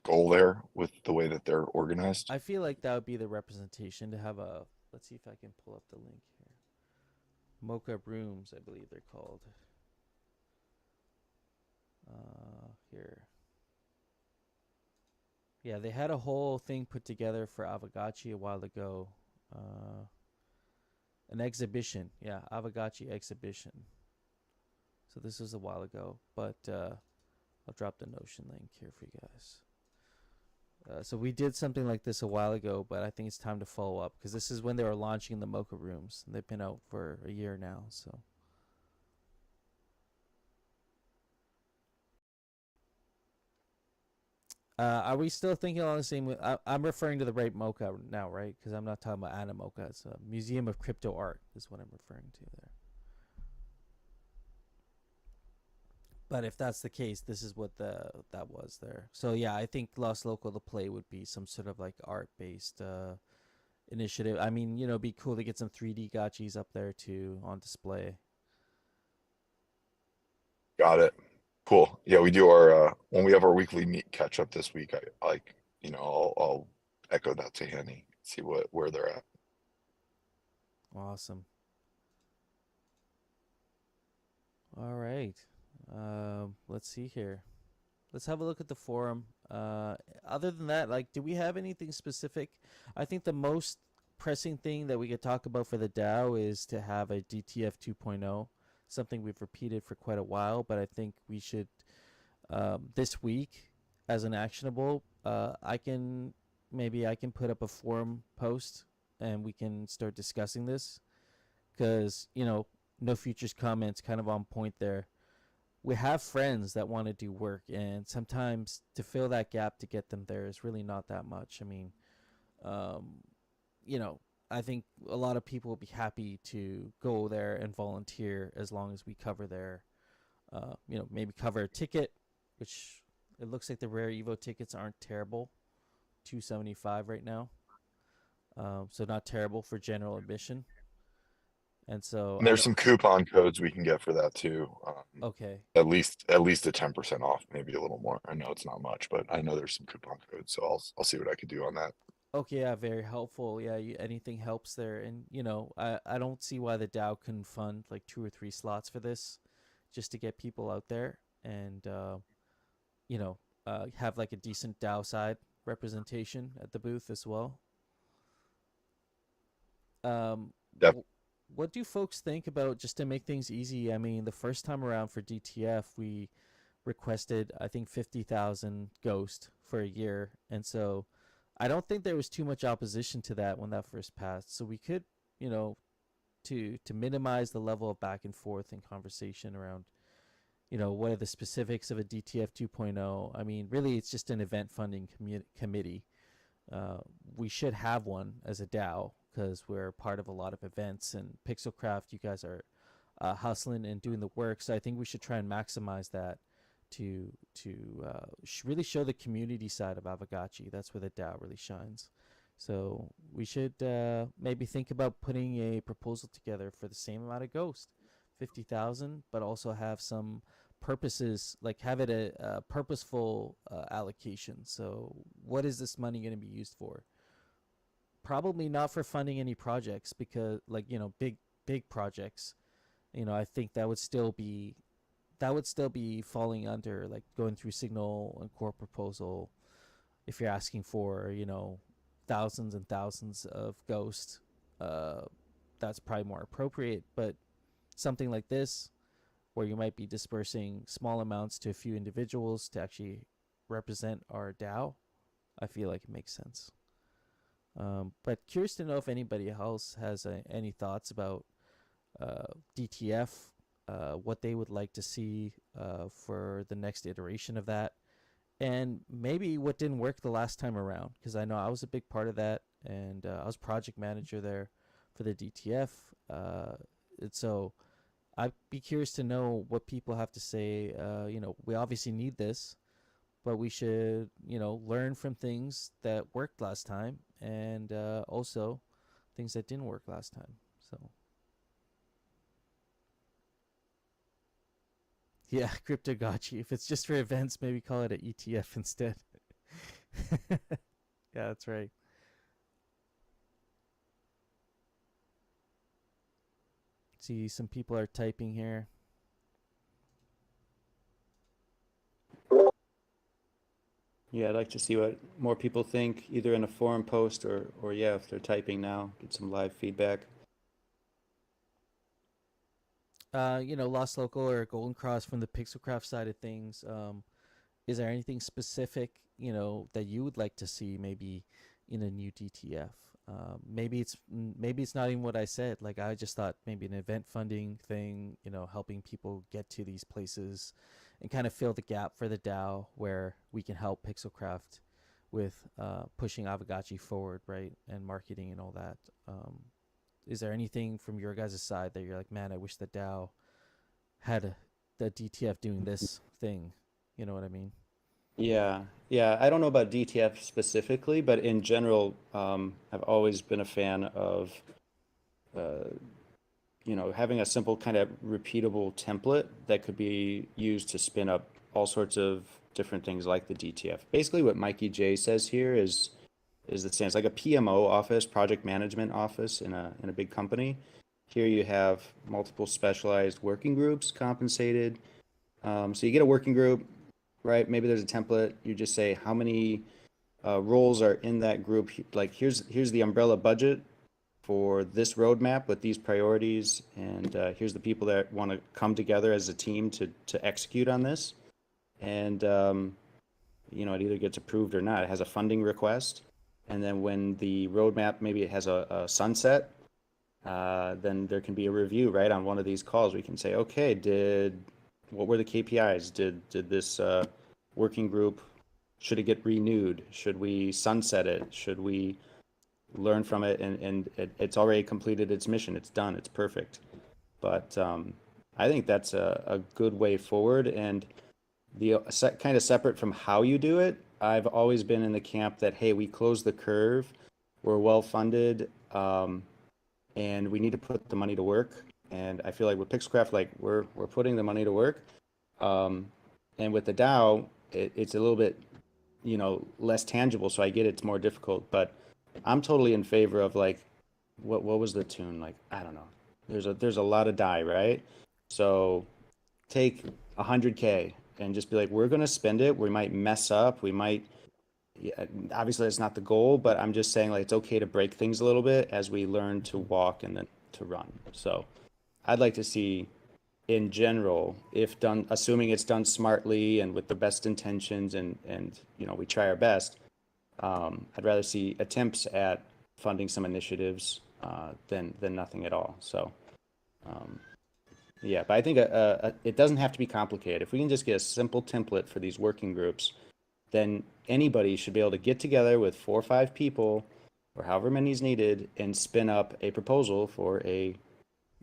goal there with the way that they're organized? I feel like that would be the representation to have a. Let's see if I can pull up the link here. Mocha Rooms, I believe they're called. Here. Yeah, they had a whole thing put together for Aavegotchi a while ago. An exhibition. Yeah, Aavegotchi exhibition. So this was a while ago, but I'll drop the Notion link here for you guys. So we did something like this a while ago, but I think it's time to follow up because this is when they were launching the Mocha Rooms. And they've been out for a year now, so. Are we still thinking on the same? I'm referring to the right Mocha now, right? Because I'm not talking about Animoca. It's a Museum of Crypto Art is what I'm referring to there. But if that's the case, this is what that was there. So yeah, I think Lost Local the play would be some sort of like art-based initiative. I mean, you know, it'd be cool to get some 3D gotchis up there too on display. Got it. Cool. Yeah, we do our when we have our weekly meet catch up this week. I like, you know, I'll echo that to Hanny, see where they're at. Awesome. All right. Let's see here. Let's have a look at the forum. Other than that, like, do we have anything specific? I think the most pressing thing that we could talk about for the DAO is to have a DTF 2.0, something we've repeated for quite a while, but I think we should, this week, as an actionable, I can put up a forum post and we can start discussing this, because no futures comments kind of on point there. We have friends that want to do work, and sometimes to fill that gap to get them there is really not that much. I mean, I think a lot of people will be happy to go there and volunteer as long as we cover their, maybe cover a ticket, which it looks like the rare Evo tickets aren't terrible, $275 right now, so not terrible for general admission. And so And there's some coupon codes we can get for that too. Okay. At least a 10% off, maybe a little more. I know it's not much, but I know there's some coupon codes, so I'll see what I could do on that. Okay, yeah, very helpful. Yeah, anything helps there. And, I don't see why the DAO couldn't fund like 2 or 3 slots for this just to get people out there and, have like a decent DAO side representation at the booth as well. What do folks think about, just to make things easy? I mean, the first time around for DTF, we requested, I think, 50,000 Ghost for a year. And so I don't think there was too much opposition to that when that first passed. So we could, to minimize the level of back and forth and conversation around, what are the specifics of a DTF 2.0. I mean, really, it's just an event funding committee. We should have one as a DAO because we're part of a lot of events, and Pixelcraft, you guys are hustling and doing the work. So I think we should try and maximize that to really show the community side of Aavegotchi. That's where the DAO really shines. So we should maybe think about putting a proposal together for the same amount of Ghost, 50,000, but also have some purposes, like have it a purposeful allocation. So what is this money going to be used for? Probably not for funding any projects, because big projects, I think that would still be falling under like going through Signal and core proposal. If you're asking for thousands and thousands of Ghost, that's probably more appropriate. But something like this, where you might be dispersing small amounts to a few individuals to actually represent our DAO, I feel like it makes sense. But curious to know if anybody else has any thoughts about DTF, what they would like to see for the next iteration of that, and maybe what didn't work the last time around, because I know I was a big part of that, and I was project manager there for the DTF. And so I'd be curious to know what people have to say. We obviously need this, but we should, learn from things that worked last time, and also things that didn't work last time. So, yeah, Cryptogotchi. If it's just for events, maybe call it an ETF instead. Yeah, that's right. See, some people are typing here. Yeah, I'd like to see what more people think, either in a forum post or if they're typing now, get some live feedback. Lost Local or Golden Cross from the Pixelcraft side of things. Is there anything specific, that you would like to see maybe in a new DTF? Maybe it's not even what I said. Like, I just thought maybe an event funding thing, helping people get to these places and kind of fill the gap for the DAO, where we can help Pixelcraft with pushing Aavegotchi forward, right, and marketing and all that. Is there anything from your guys' side that you're like, man, I wish the DAO had the DTF doing this thing? You know what I mean? Yeah. I don't know about DTF specifically, but in general, I've always been a fan of, having a simple kind of repeatable template that could be used to spin up all sorts of different things like the DTF. Basically, what Mikey J says here is the same. It's like a PMO office, project management office in a big company. Here you have multiple specialized working groups compensated. So you get a working group, right? Maybe there's a template. You just say how many roles are in that group. Like here's the umbrella budget for this roadmap with these priorities, and here's the people that want to come together as a team to execute on this. And you know, it either gets approved or not. It has a funding request, and then when the roadmap maybe it has a sunset, then there can be a review, right? On one of these calls, we can say, okay, what were the KPIs? Did this working group, should it get renewed? Should we sunset it? Should we learn from it? And it's already completed its mission. It's done. It's perfect. But I think that's a good way forward. And the kind of separate from how you do it, I've always been in the camp that, hey, we closed the curve, we're well funded, and we need to put the money to work. And I feel like with Pixelcraft, like we're putting the money to work. And with the DAO, it's a little bit, you know, less tangible. So I get it's more difficult, but I'm totally in favor of like, what was the tune? Like, I don't know. There's a lot of DAI, right? So take 100K and just be like, we're gonna spend it. We might mess up. We might. Yeah, obviously that's not the goal, but I'm just saying like it's okay to break things a little bit as we learn to walk and then to run. So I'd like to see, in general, if done, assuming it's done smartly and with the best intentions, and you know, we try our best, I'd rather see attempts at funding some initiatives than nothing at all. So yeah, but I think it doesn't have to be complicated. If we can just get a simple template for these working groups, then anybody should be able to get together with 4 or 5 people or however many is needed and spin up a proposal for a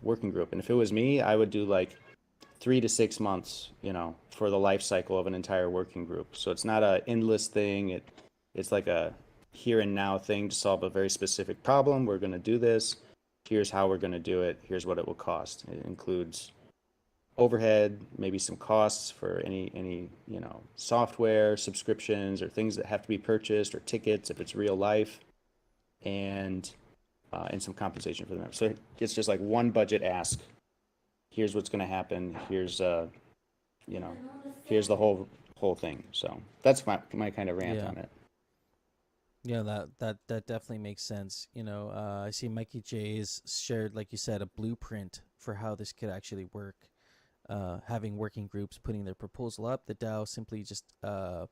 working group. And if it was me, I would do like 3 to 6 months, you know, for the life cycle of an entire working group. So it's not an endless thing. It's like a here and now thing to solve a very specific problem. We're going to do this. Here's how we're going to do it. Here's what it will cost. It includes overhead, maybe some costs for any you know, software subscriptions or things that have to be purchased, or tickets if it's real life, and some compensation for them. So it's just like one budget ask. Here's what's going to happen. Here's you know, here's the whole thing. So that's my kind of rant on it. Yeah, that definitely makes sense. You know, I see Mikey J's shared, like you said, a blueprint for how this could actually work. Having working groups putting their proposal up, the DAO simply just, I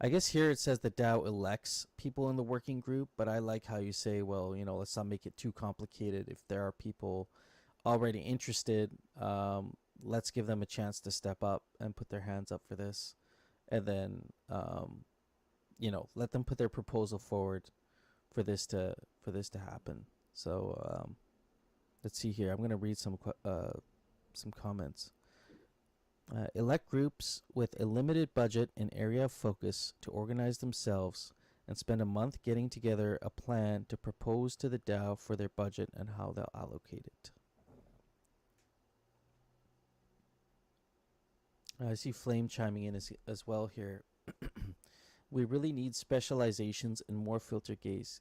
guess here it says the DAO elects people in the working group, but I like how you say, well, you know, let's not make it too complicated. If there are people already interested, let's give them a chance to step up and put their hands up for this, and then you know, let them put their proposal forward for this to happen. So let's see here. I'm going to read some comments. Elect groups with a limited budget and area of focus to organize themselves and spend a month getting together a plan to propose to the DAO for their budget and how they'll allocate it. I see Flame chiming in as well here. We really need specializations and more filter gates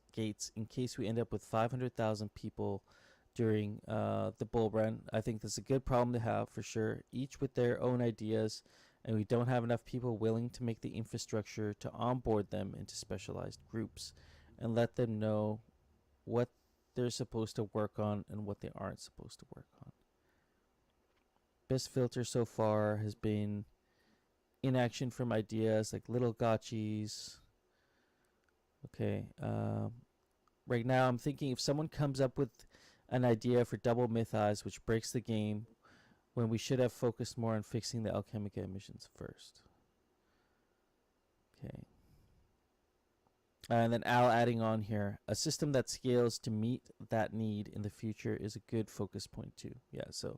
in case we end up with 500,000 people during the bull run. I think that's a good problem to have for sure, each with their own ideas, and we don't have enough people willing to make the infrastructure to onboard them into specialized groups and let them know what they're supposed to work on and what they aren't supposed to work on. Best filter so far has been inaction from ideas like little gotchis. Okay. Right now I'm thinking if someone comes up with an idea for double myth eyes, which breaks the game, when we should have focused more on fixing the Alchemica emissions first. Okay. And then Al adding on here, a system that scales to meet that need in the future is a good focus point too. Yeah, so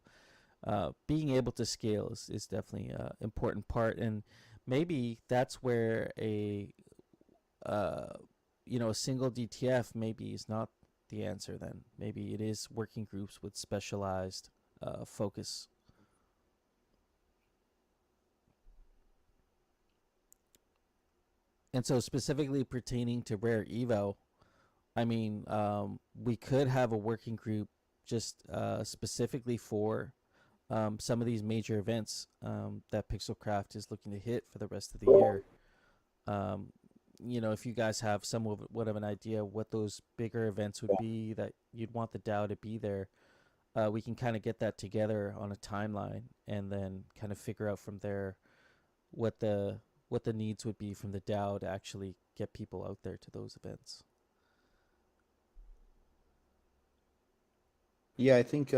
being able to scale is definitely an important part, and maybe that's where a you know, a single DTF maybe is not the answer. Then maybe it is working groups with specialized focus. And so specifically pertaining to Rare Evo, I mean, we could have a working group just specifically for some of these major events that Pixelcraft is looking to hit for the rest of the year. if you guys have somewhat of an idea what those bigger events would be that you'd want the DAO to be there, we can kind of get that together on a timeline and then kind of figure out from there what the needs would be from the DAO to actually get people out there to those events. Yeah, I think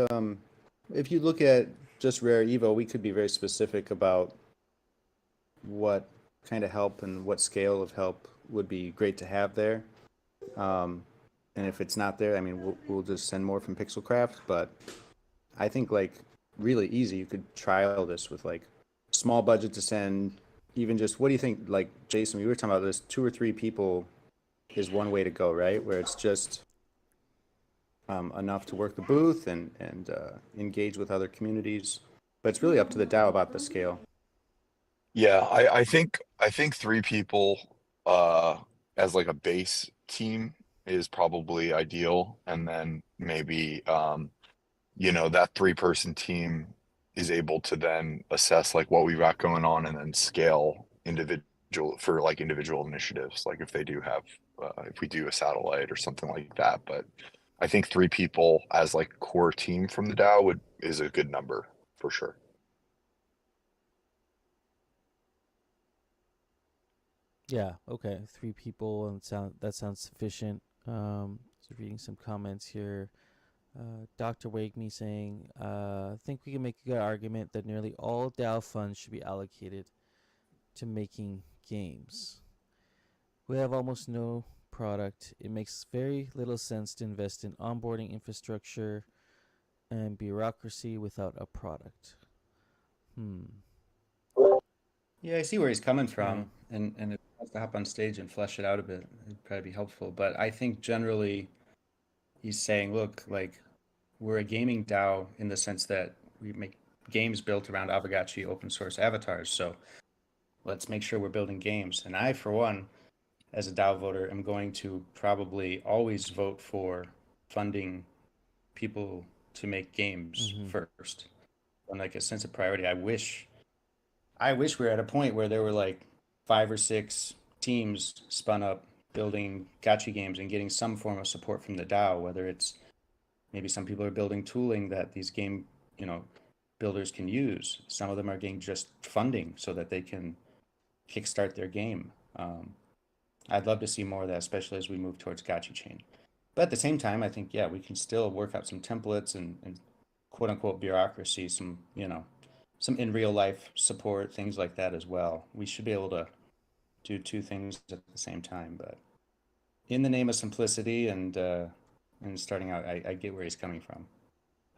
if you look at just Rare Evo, we could be very specific about what kind of help and what scale of help would be great to have there. And if it's not there, I mean, we'll just send more from Pixelcraft. But I think like really easy, you could trial this with like small budget to send. Even just what do you think? Like Jason, we were talking about this. 2 or 3 people is one way to go, right? Where it's just enough to work the booth and engage with other communities. But it's really up to the DAO about the scale. Yeah, I think 3 people as like a base team is probably ideal, and then maybe that 3-person team is able to then assess like what we've got going on and then scale individual initiatives, like if they do have if we do a satellite or something like that. But I think 3 people as like core team from the DAO is a good number for sure. Yeah, okay. 3 people, and that sounds sufficient. Just reading some comments here. Dr. Wake Me saying, I think we can make a good argument that nearly all DAO funds should be allocated to making games. We have almost no product. It makes very little sense to invest in onboarding infrastructure and bureaucracy without a product. Yeah, I see where he's coming from, and if he wants to hop on stage and flesh it out a bit, it'd probably be helpful. But I think generally he's saying, look, like we're a gaming DAO in the sense that we make games built around Aavegotchi open source avatars. So let's make sure we're building games. And I, for one, as a DAO voter, am going to probably always vote for funding people to make games first. And like a sense of priority, I wish we were at a point where there were like 5 or 6 teams spun up building gotcha games and getting some form of support from the DAO, whether it's maybe some people are building tooling that these game, builders can use. Some of them are getting just funding so that they can kickstart their game. I'd love to see more of that, especially as we move towards gotcha chain. But at the same time, I think, yeah, we can still work out some templates and quote unquote bureaucracy, some in real life support, things like that as well. We should be able to do 2 things at the same time, but in the name of simplicity and starting out, I get where he's coming from.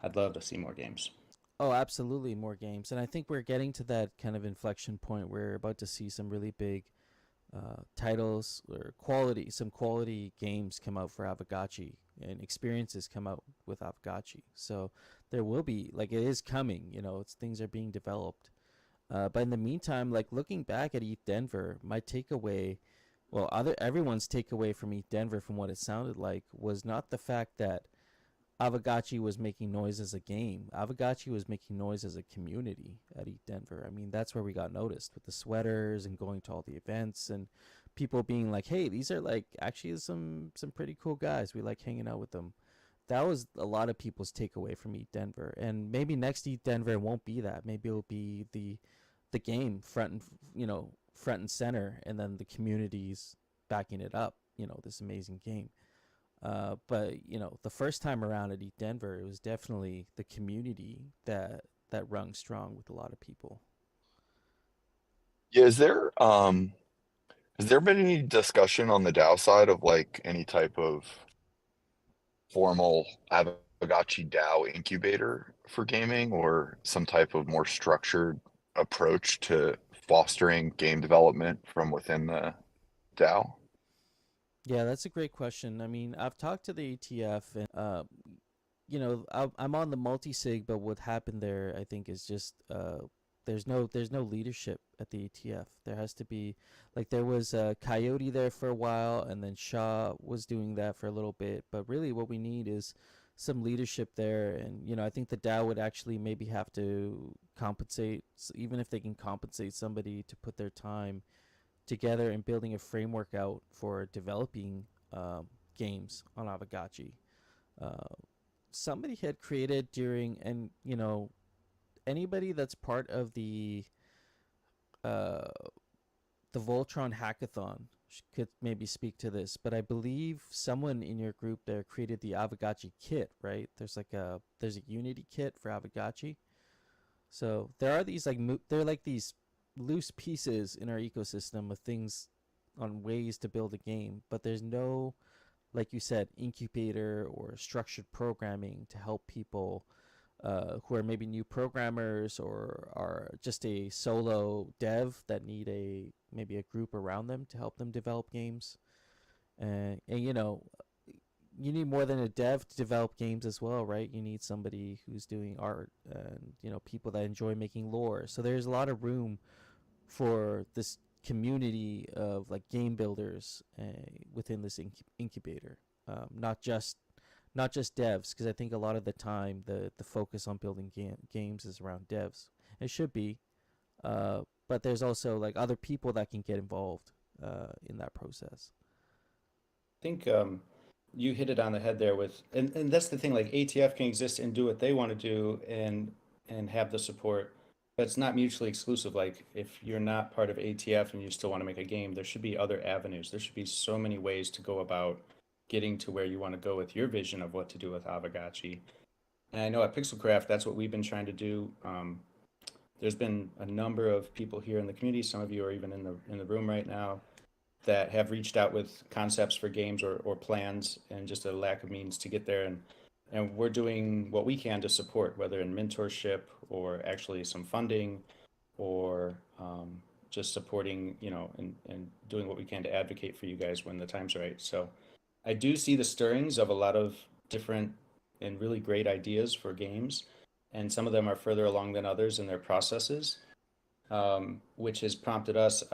I'd love to see more games. Oh, absolutely, more games. And I think we're getting to that kind of inflection point where we're about to see some really big titles or some quality games come out for Aavegotchi and experiences come out with Aavegotchi. So there will be, like, it is coming, things are being developed. But in the meantime, like looking back at ETH Denver, my takeaway, everyone's takeaway from ETH Denver, from what it sounded like, was not the fact that Aavegotchi was making noise as a game. Aavegotchi was making noise as a community at ETH Denver. I mean, that's where we got noticed with the sweaters and going to all the events and people being like, hey, these are like actually some pretty cool guys. We like hanging out with them. That was a lot of people's takeaway from ETH Denver. And maybe next ETH Denver won't be that. Maybe it'll be the game front and center, and then the communities backing it up, this amazing game. But the first time around at ETH Denver, it was definitely the community that rung strong with a lot of people. Yeah, has there been any discussion on the DAO side of like any type of formal Aavegotchi DAO incubator for gaming, or some type of more structured approach to fostering game development from within the DAO? Yeah, that's a great question. I mean, I've talked to the ATF, and I'm on the multi-sig, but what happened there, I think, is just there's no leadership at the ATF. There has to be, like, there was Coyote there for a while, and then Shaw was doing that for a little bit. But really, what we need is some leadership there, and I think the DAO would actually maybe have to compensate, even if they can compensate somebody to put their time together and building a framework out for developing games on Aavegotchi. Uh, Somebody had created during, and anybody that's part of uh, the Voltron hackathon could maybe speak to this, but I believe someone in your group there created the Aavegotchi kit, right? There's a Unity kit for Aavegotchi. So there are these they're like these loose pieces in our ecosystem of things on ways to build a game, but there's no, like you said, incubator or structured programming to help people who are maybe new programmers or are just a solo dev that need maybe a group around them to help them develop games. And you need more than a dev to develop games as well, right? You need somebody who's doing art and people that enjoy making lore. So there's a lot of room for this community of like game builders within this incubator, not just devs, because I think a lot of the time the focus on building games is around devs. It should be, but there's also like other people that can get involved in that process. I think you hit it on the head there with, and that's the thing, like ATF can exist and do what they want to do and have the support, but it's not mutually exclusive. Like if you're not part of ATF and you still want to make a game, there should be other avenues. There should be so many ways to go about getting to where you want to go with your vision of what to do with Aavegotchi. And I know at Pixelcraft, that's what we've been trying to do. There's been a number of people here in the community, some of you are even in the room right now, that have reached out with concepts for games or plans, and just a lack of means to get there. And we're doing what we can to support, whether in mentorship or actually some funding, or just supporting, and doing what we can to advocate for you guys when the time's right. So I do see the stirrings of a lot of different and really great ideas for games, and some of them are further along than others in their processes, which has prompted us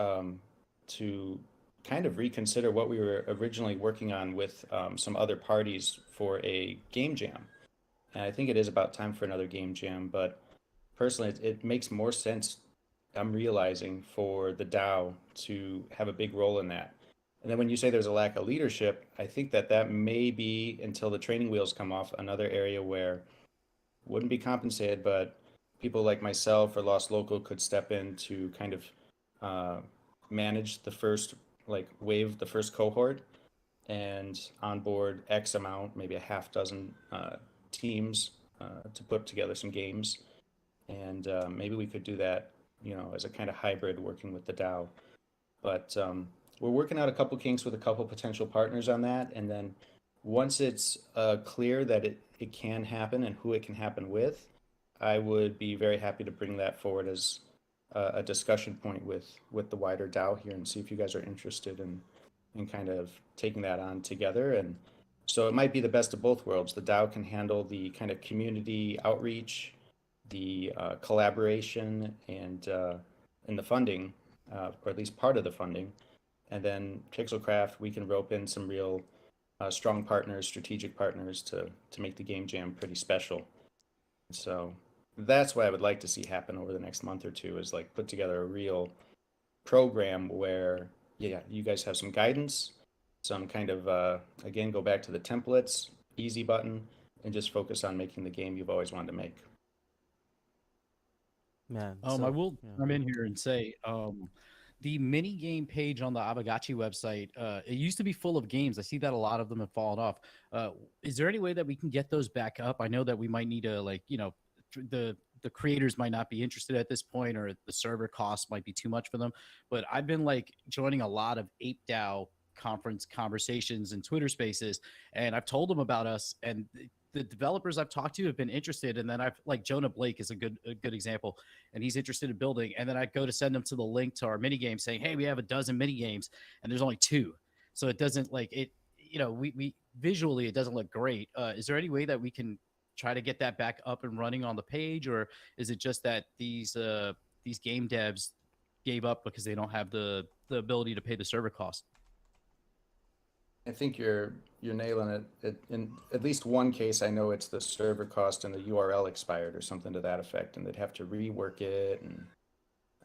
to kind of reconsider what we were originally working on with some other parties for a game jam. And I think it is about time for another game jam, but personally, it makes more sense, I'm realizing, for the DAO to have a big role in that. And then when you say there's a lack of leadership, I think that may be, until the training wheels come off, another area where wouldn't be compensated, but people like myself or Lost Local could step in to kind of manage the first wave, the first cohort, and onboard X amount, maybe a half dozen teams to put together some games. And maybe we could do that, as a kind of hybrid working with the DAO. But we're working out a couple kinks with a couple potential partners on that. And then once it's clear that it can happen and who it can happen with, I would be very happy to bring that forward as a discussion point with the wider DAO here, and see if you guys are interested in kind of taking that on together. And so it might be the best of both worlds. The DAO can handle the kind of community outreach, the collaboration, and the funding, or at least part of the funding. And then Pixelcraft, we can rope in some real strong partners, strategic partners to make the game jam pretty special. So that's what I would like to see happen over the next month or two, is like put together a real program where, you guys have some guidance, some kind of, again, go back to the templates, easy button, and just focus on making the game you've always wanted to make. Man, I will come in here and say, the mini game page on the Aavegotchi website, it used to be full of games. I see that a lot of them have fallen off. Is there any way that we can get those back up? I know that we might need to, the creators might not be interested at this point, or the server costs might be too much for them. But I've been joining a lot of Ape DAO conference conversations and Twitter spaces, and I've told them about us, and the developers I've talked to have been interested. And then Jonah Blake is a good example, and he's interested in building. And then I go to send them to the link to our mini game saying, hey, we have a dozen mini games, and there's only 2. So it doesn't we visually, it doesn't look great. Is there any way that we can try to get that back up and running on the page? Or is it just that these game devs gave up because they don't have the ability to pay the server cost? I think you're nailing it. In at least one case, I know it's the server cost and the URL expired or something to that effect, and they'd have to rework it. And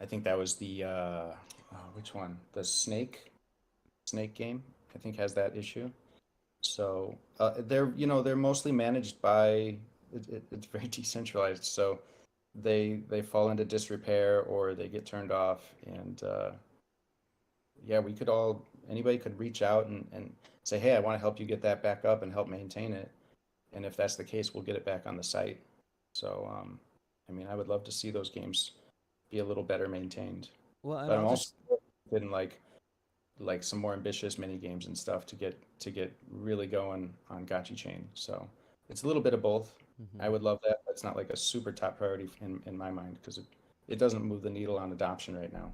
I think that was the which one? The snake game. I think has that issue. So they're mostly managed by it's very decentralized. So they fall into disrepair or they get turned off, and yeah, we could all anybody could reach out and say, hey, I want to help you get that back up and help maintain it. And if that's the case, we'll get it back on the site. So I mean, I would love to see those games be a little better maintained. Well, and But I'm I'll also just interested in like some more ambitious mini games and stuff to get really going on Gotchi Chain. So it's a little bit of both. I mhm. would love that. But it's not like a super top priority in my mind because it doesn't move the needle on adoption right now.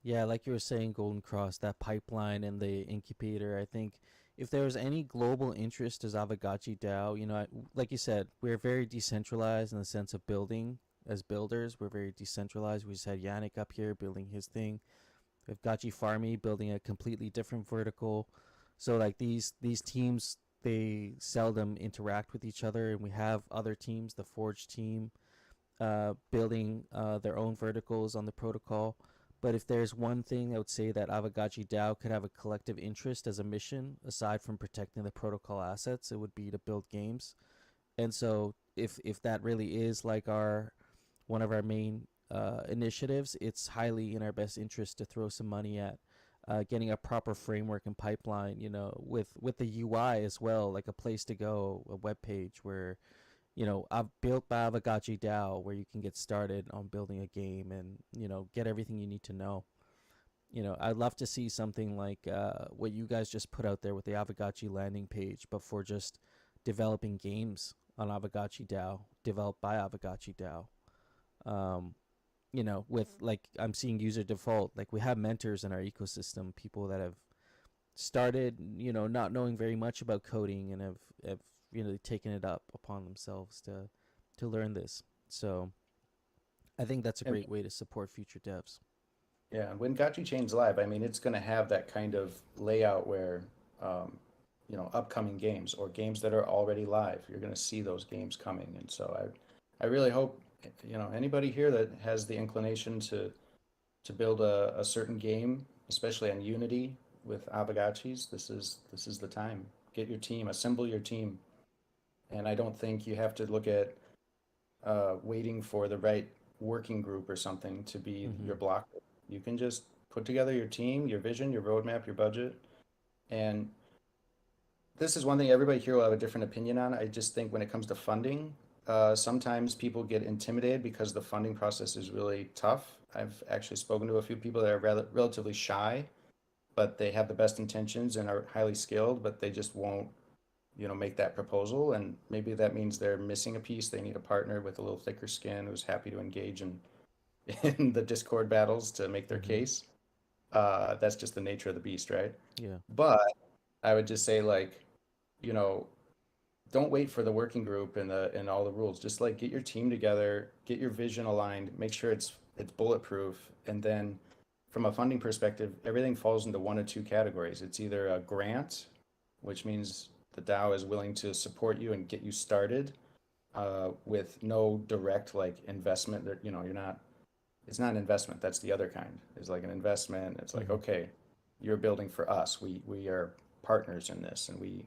Yeah, like you were saying, Golden Cross, that pipeline and the incubator. I think if there was any global interest as Aavegotchi DAO, like you said, we're very decentralized in the sense of building. As builders, we're very decentralized. We just had Yannick up here building his thing. We have Gotchi Farmy building a completely different vertical. So like these teams, they seldom interact with each other, and we have other teams, the Forge team, building their own verticals on the protocol. But if there's one thing I would say that Aavegotchi DAO could have a collective interest as a mission, aside from protecting the protocol assets, it would be to build games. And so if that really is like our one of our main initiatives, it's highly in our best interest to throw some money at getting a proper framework and pipeline, with the UI as well, like a place to go, a web page where I've built by Aavegotchi DAO where you can get started on building a game and get everything you need to know. I'd love to see something like what you guys just put out there with the Aavegotchi landing page, but for just developing games on Aavegotchi DAO, developed by Aavegotchi DAO. Um, with like I'm seeing user default, like we have mentors in our ecosystem, people that have started, not knowing very much about coding and have taken it up upon themselves to learn this. So I think that's a And great way to support future devs. yeah, when Gotchi Chain's live, I mean, it's going to have that kind of layout where, upcoming games or games that are already live, you're going to see those games coming. And so I really hope, anybody here that has the inclination to build a certain game, especially on Unity with Aavegotchis, this is the time. Get your team, assemble your team. And I don't think you have to look at waiting for the right working group or something to be Mm-hmm. your blocker. You can just put together your team, your vision, your roadmap, your budget. And this is one thing everybody here will have a different opinion on. I just think when it comes to funding, sometimes people get intimidated because the funding process is really tough. I've actually spoken to a few people that are relatively shy, but they have the best intentions and are highly skilled, but they just won't make that proposal. And maybe that means they're missing a piece. They need a partner with a little thicker skin who's happy to engage in the Discord battles to make their Mm-hmm. case. That's just the nature of the beast, right? Yeah. But I would just say you know, don't wait for the working group and all the rules. Just like get your team together, get your vision aligned, make sure it's bulletproof, and then from a funding perspective, everything falls into one of two categories. It's either a grant, which means the DAO is willing to support you and get you started with no direct like investment. That you're not. It's not an investment. That's the other kind. It's like an investment. It's like Mm-hmm. okay, you're building for us. We are partners in this, and we.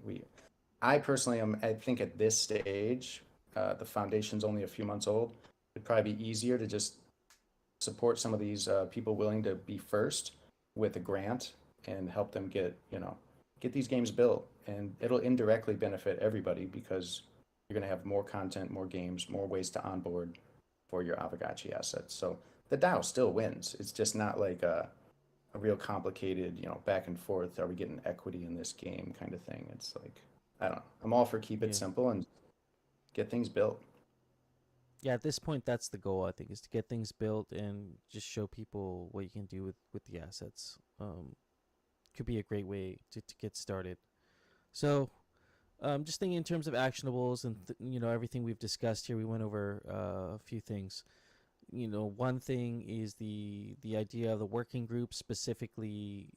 I personally am. I think at this stage, the foundation's only a few months old. It'd probably be easier to just support some of these people willing to be first with a grant and help them get these games built, and it'll indirectly benefit everybody because you're going to have more content, more games, more ways to onboard for your Aavegotchi assets. So the DAO still wins. It's just not like a real complicated, back and forth. Are we getting equity in this game kind of thing? It's like I don't know. I'm all for keep it Yeah. simple and get things built. Yeah, at this point, that's the goal. I think is to get things built and just show people what you can do with the assets. Could be a great way to get started. So, just thinking in terms of actionables and everything we've discussed here, we went over a few things. One thing is the idea of the working group, specifically,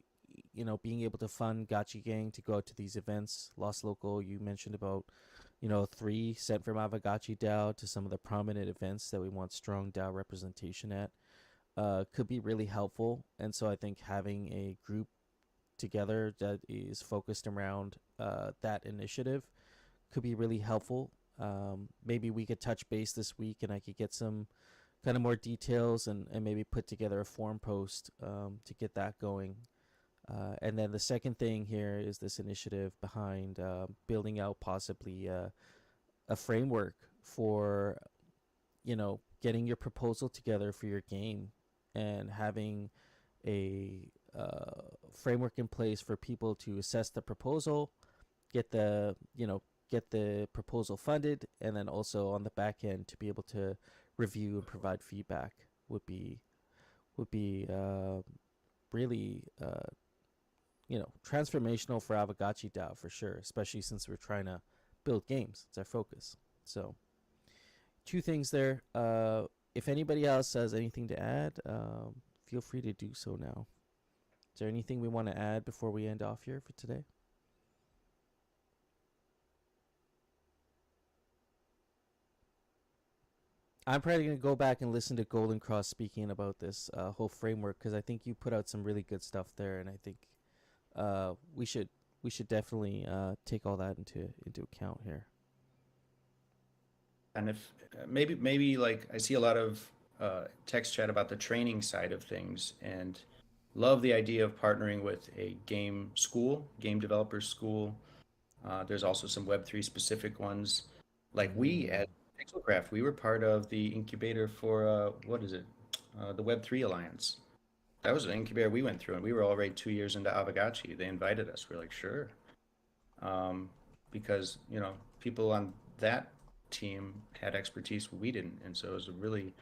being able to fund Gotchi Gang to go out to these events. Lost Local, you mentioned about 3 sent from Aavegotchi DAO to some of the prominent events that we want strong DAO representation at. could be really helpful. And so I think having a group together that is focused around that initiative could be really helpful. Maybe we could touch base this week and I could get some kind of more details and maybe put together a forum post to get that going. And then the second thing here is this initiative behind building out possibly a framework for, getting your proposal together for your game and having a framework in place for people to assess the proposal, get the proposal funded, and then also on the back end to be able to review and provide feedback would be really transformational for Aavegotchi DAO for sure, especially since we're trying to build games. It's our focus. So two things there. If anybody else has anything to add, feel free to do so now. Is there anything we want to add before we end off here for today? I'm probably going to go back and listen to Golden Cross speaking about this whole framework, because I think you put out some really good stuff there, and I think we should definitely take all that into account here. And if maybe like I see a lot of text chat about the training side of things, and love the idea of partnering with a game school, game developers school. There's also some Web3 specific ones. Like we at Pixelcraft, we were part of the incubator for what is it? The Web3 Alliance. That was an incubator we went through, and we were already 2 years into Aavegotchi. They invited us. We're like, sure, because people on that team had expertise we didn't, and so it was really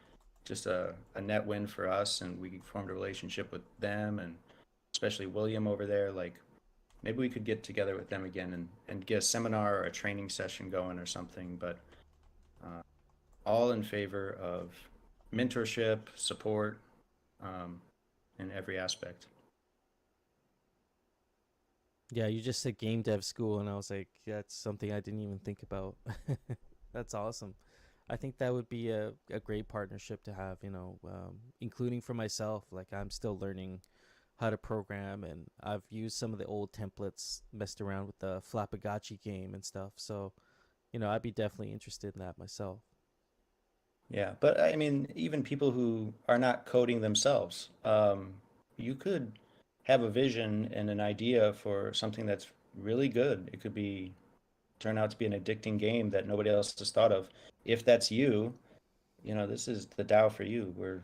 just a net win for us, and we formed a relationship with them, and especially William over there. Like, maybe we could get together with them again and get a seminar or a training session going or something. But all in favor of mentorship, support, in every aspect. Yeah, you just said game dev school, and I was like, that's something I didn't even think about. That's awesome. I think that would be a great partnership to have, including for myself. Like, I'm still learning how to program, and I've used some of the old templates, messed around with the Flapagotchi game and stuff. So, I'd be definitely interested in that myself. Yeah, but I mean, even people who are not coding themselves, you could have a vision and an idea for something that's really good. It could turn out to be an addicting game that nobody else has thought of. If that's you, this is the DAO for you, where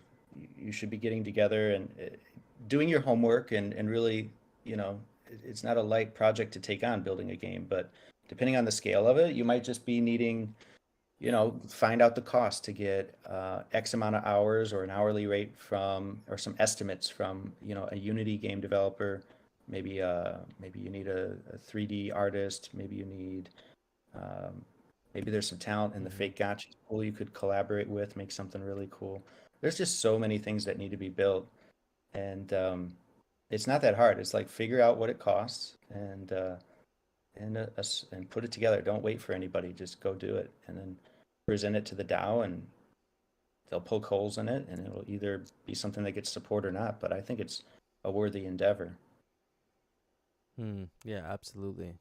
you should be getting together and doing your homework and really, it's not a light project to take on building a game, but depending on the scale of it, you might just be needing, find out the cost to get X amount of hours or an hourly rate or some estimates from, a Unity game developer. Maybe you need a 3D artist. Maybe you need, maybe there's some talent in the fake gotcha pool you could collaborate with, make something really cool. There's just so many things that need to be built, and it's not that hard. It's like figure out what it costs and put it together. Don't wait for anybody. Just go do it, and then present it to the DAO, and they'll poke holes in it, and it'll either be something that gets support or not. But I think it's a worthy endeavor. Yeah, absolutely.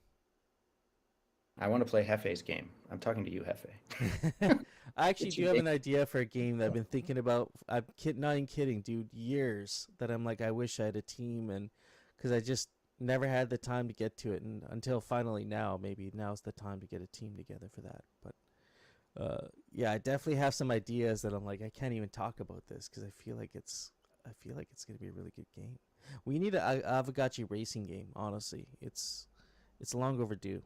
I want to play Hefe's game. I'm talking to you, Hefe. I actually do have an idea for a game that I've been thinking about. I'm not even kidding, dude. Years that I'm like, I wish I had a team, and because I just never had the time to get to it, and until finally maybe now's the time to get a team together for that. But yeah, I definitely have some ideas that I'm like, I can't even talk about this because I feel like it's gonna be a really good game. We need an Aavegotchi racing game. Honestly, it's long overdue.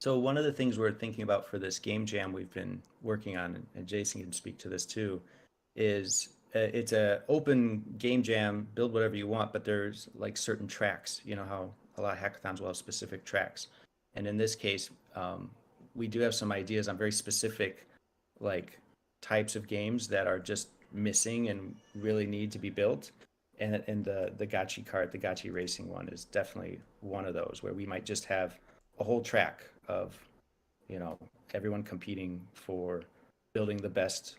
So one of the things we're thinking about for this game jam we've been working on, and Jason can speak to this too, is it's a open game jam, build whatever you want, but there's like certain tracks. You know how a lot of hackathons will have specific tracks. And in this case, we do have some ideas on very specific like types of games that are just missing and really need to be built. And the Gotchi kart, the Gotchi racing one is definitely one of those where we might just have a whole track of, everyone competing for building the best,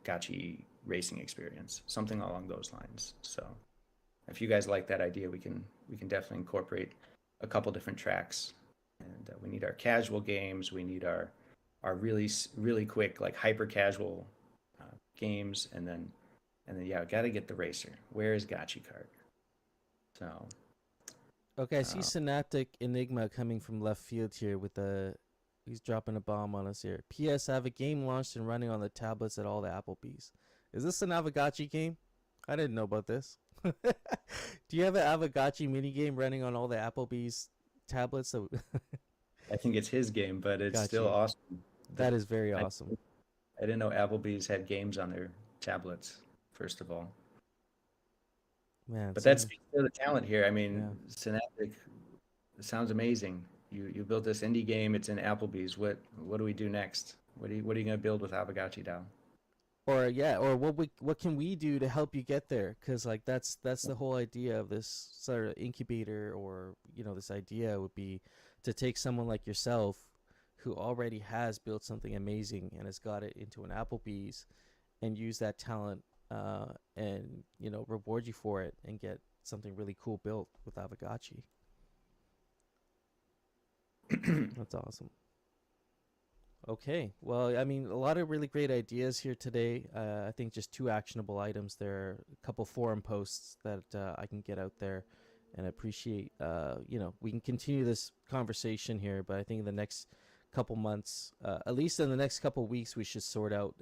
gachi racing experience, something along those lines. So if you guys like that idea, we can definitely incorporate a couple different tracks. And we need our casual games. We need our really quick, like hyper casual games, and then yeah, got to get the racer. Where is Gachi Kart? So Okay, I see Synaptic Enigma coming from left field here with he's dropping a bomb on us here. P.S. I have a game launched and running on the tablets at all the Applebee's. Is this an Aavegotchi game? I didn't know about this. Do you have an Aavegotchi mini game running on all the Applebee's tablets? I think it's his game, but it's still awesome. That is very awesome. I didn't know Applebee's had games on their tablets, first of all. Man, but that's the talent here. I mean, Synaptic, it sounds amazing. You built this indie game. It's in Applebee's. What do we do next? What are you going to build with Aavegotchi DAO? Or what can we do to help you get there? Because like that's the whole idea of this sort of incubator, or this idea would be to take someone like yourself who already has built something amazing and has got it into an Applebee's, and use that talent and reward you for it and get something really cool built with Aavegotchi. That's awesome. Okay, well, I mean, a lot of really great ideas here today. I think just 2 actionable items. There are a couple forum posts that I can get out there, and I appreciate, we can continue this conversation here, but I think in the next couple months, at least in the next couple weeks, we should sort out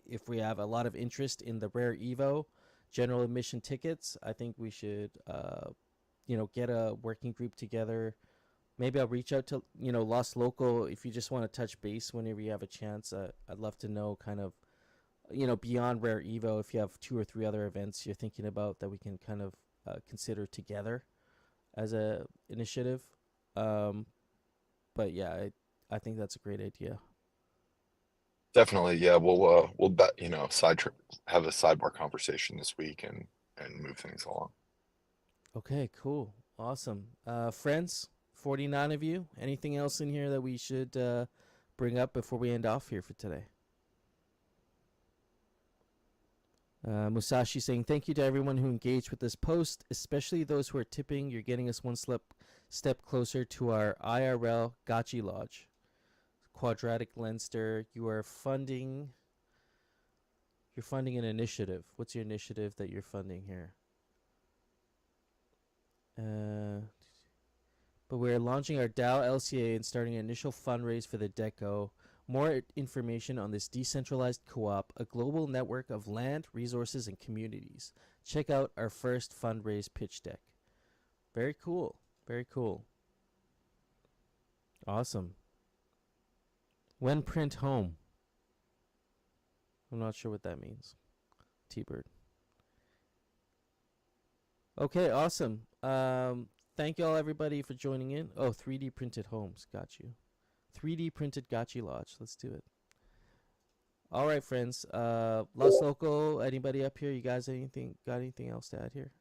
if we have a lot of interest in the Rare Evo general admission tickets. I think we should, get a working group together. Maybe I'll reach out to, Lost Local if you just want to touch base whenever you have a chance. I'd love to know kind of, beyond Rare Evo, if you have 2 or 3 other events you're thinking about that we can kind of consider together as a initiative. But yeah, I think that's a great idea. Definitely, yeah. We'll have a sidebar conversation this week and move things along. Okay, cool, awesome. Friends, 49 of you. Anything else in here that we should bring up before we end off here for today? Musashi saying thank you to everyone who engaged with this post, especially those who are tipping. You're getting us one step closer to our IRL Gachi Lodge. Quadratic Lenster, you're funding an initiative. What's your initiative that you're funding here? But we're launching our DAO LCA and starting an initial fundraise for the DECO. More information on this decentralized co-op, a global network of land, resources, and communities. Check out our first fundraise pitch deck. Very cool. Very cool. Awesome. When print home? I'm not sure what that means. T-Bird. Okay, awesome. Thank you all, everybody, for joining in. Oh, 3D printed homes. Got you. 3D printed Gachi Lodge. Let's do it. All right, friends. Lost Local, anybody up here? You guys got anything else to add here?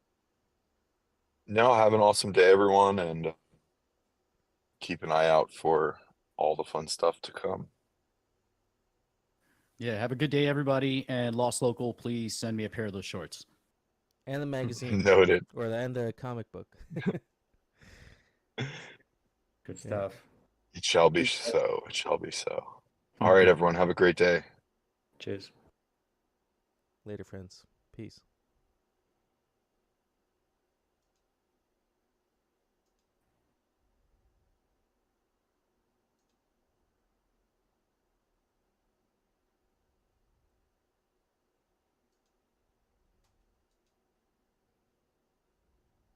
No, have an awesome day, everyone, and keep an eye out for all the fun stuff to come. Yeah, have a good day, everybody. And Lost Local, please send me a pair of those shorts. And the magazine. Noted. And the comic book. Good stuff. It shall be so. It shall be so. All right, everyone. Have a great day. Cheers. Later, friends. Peace.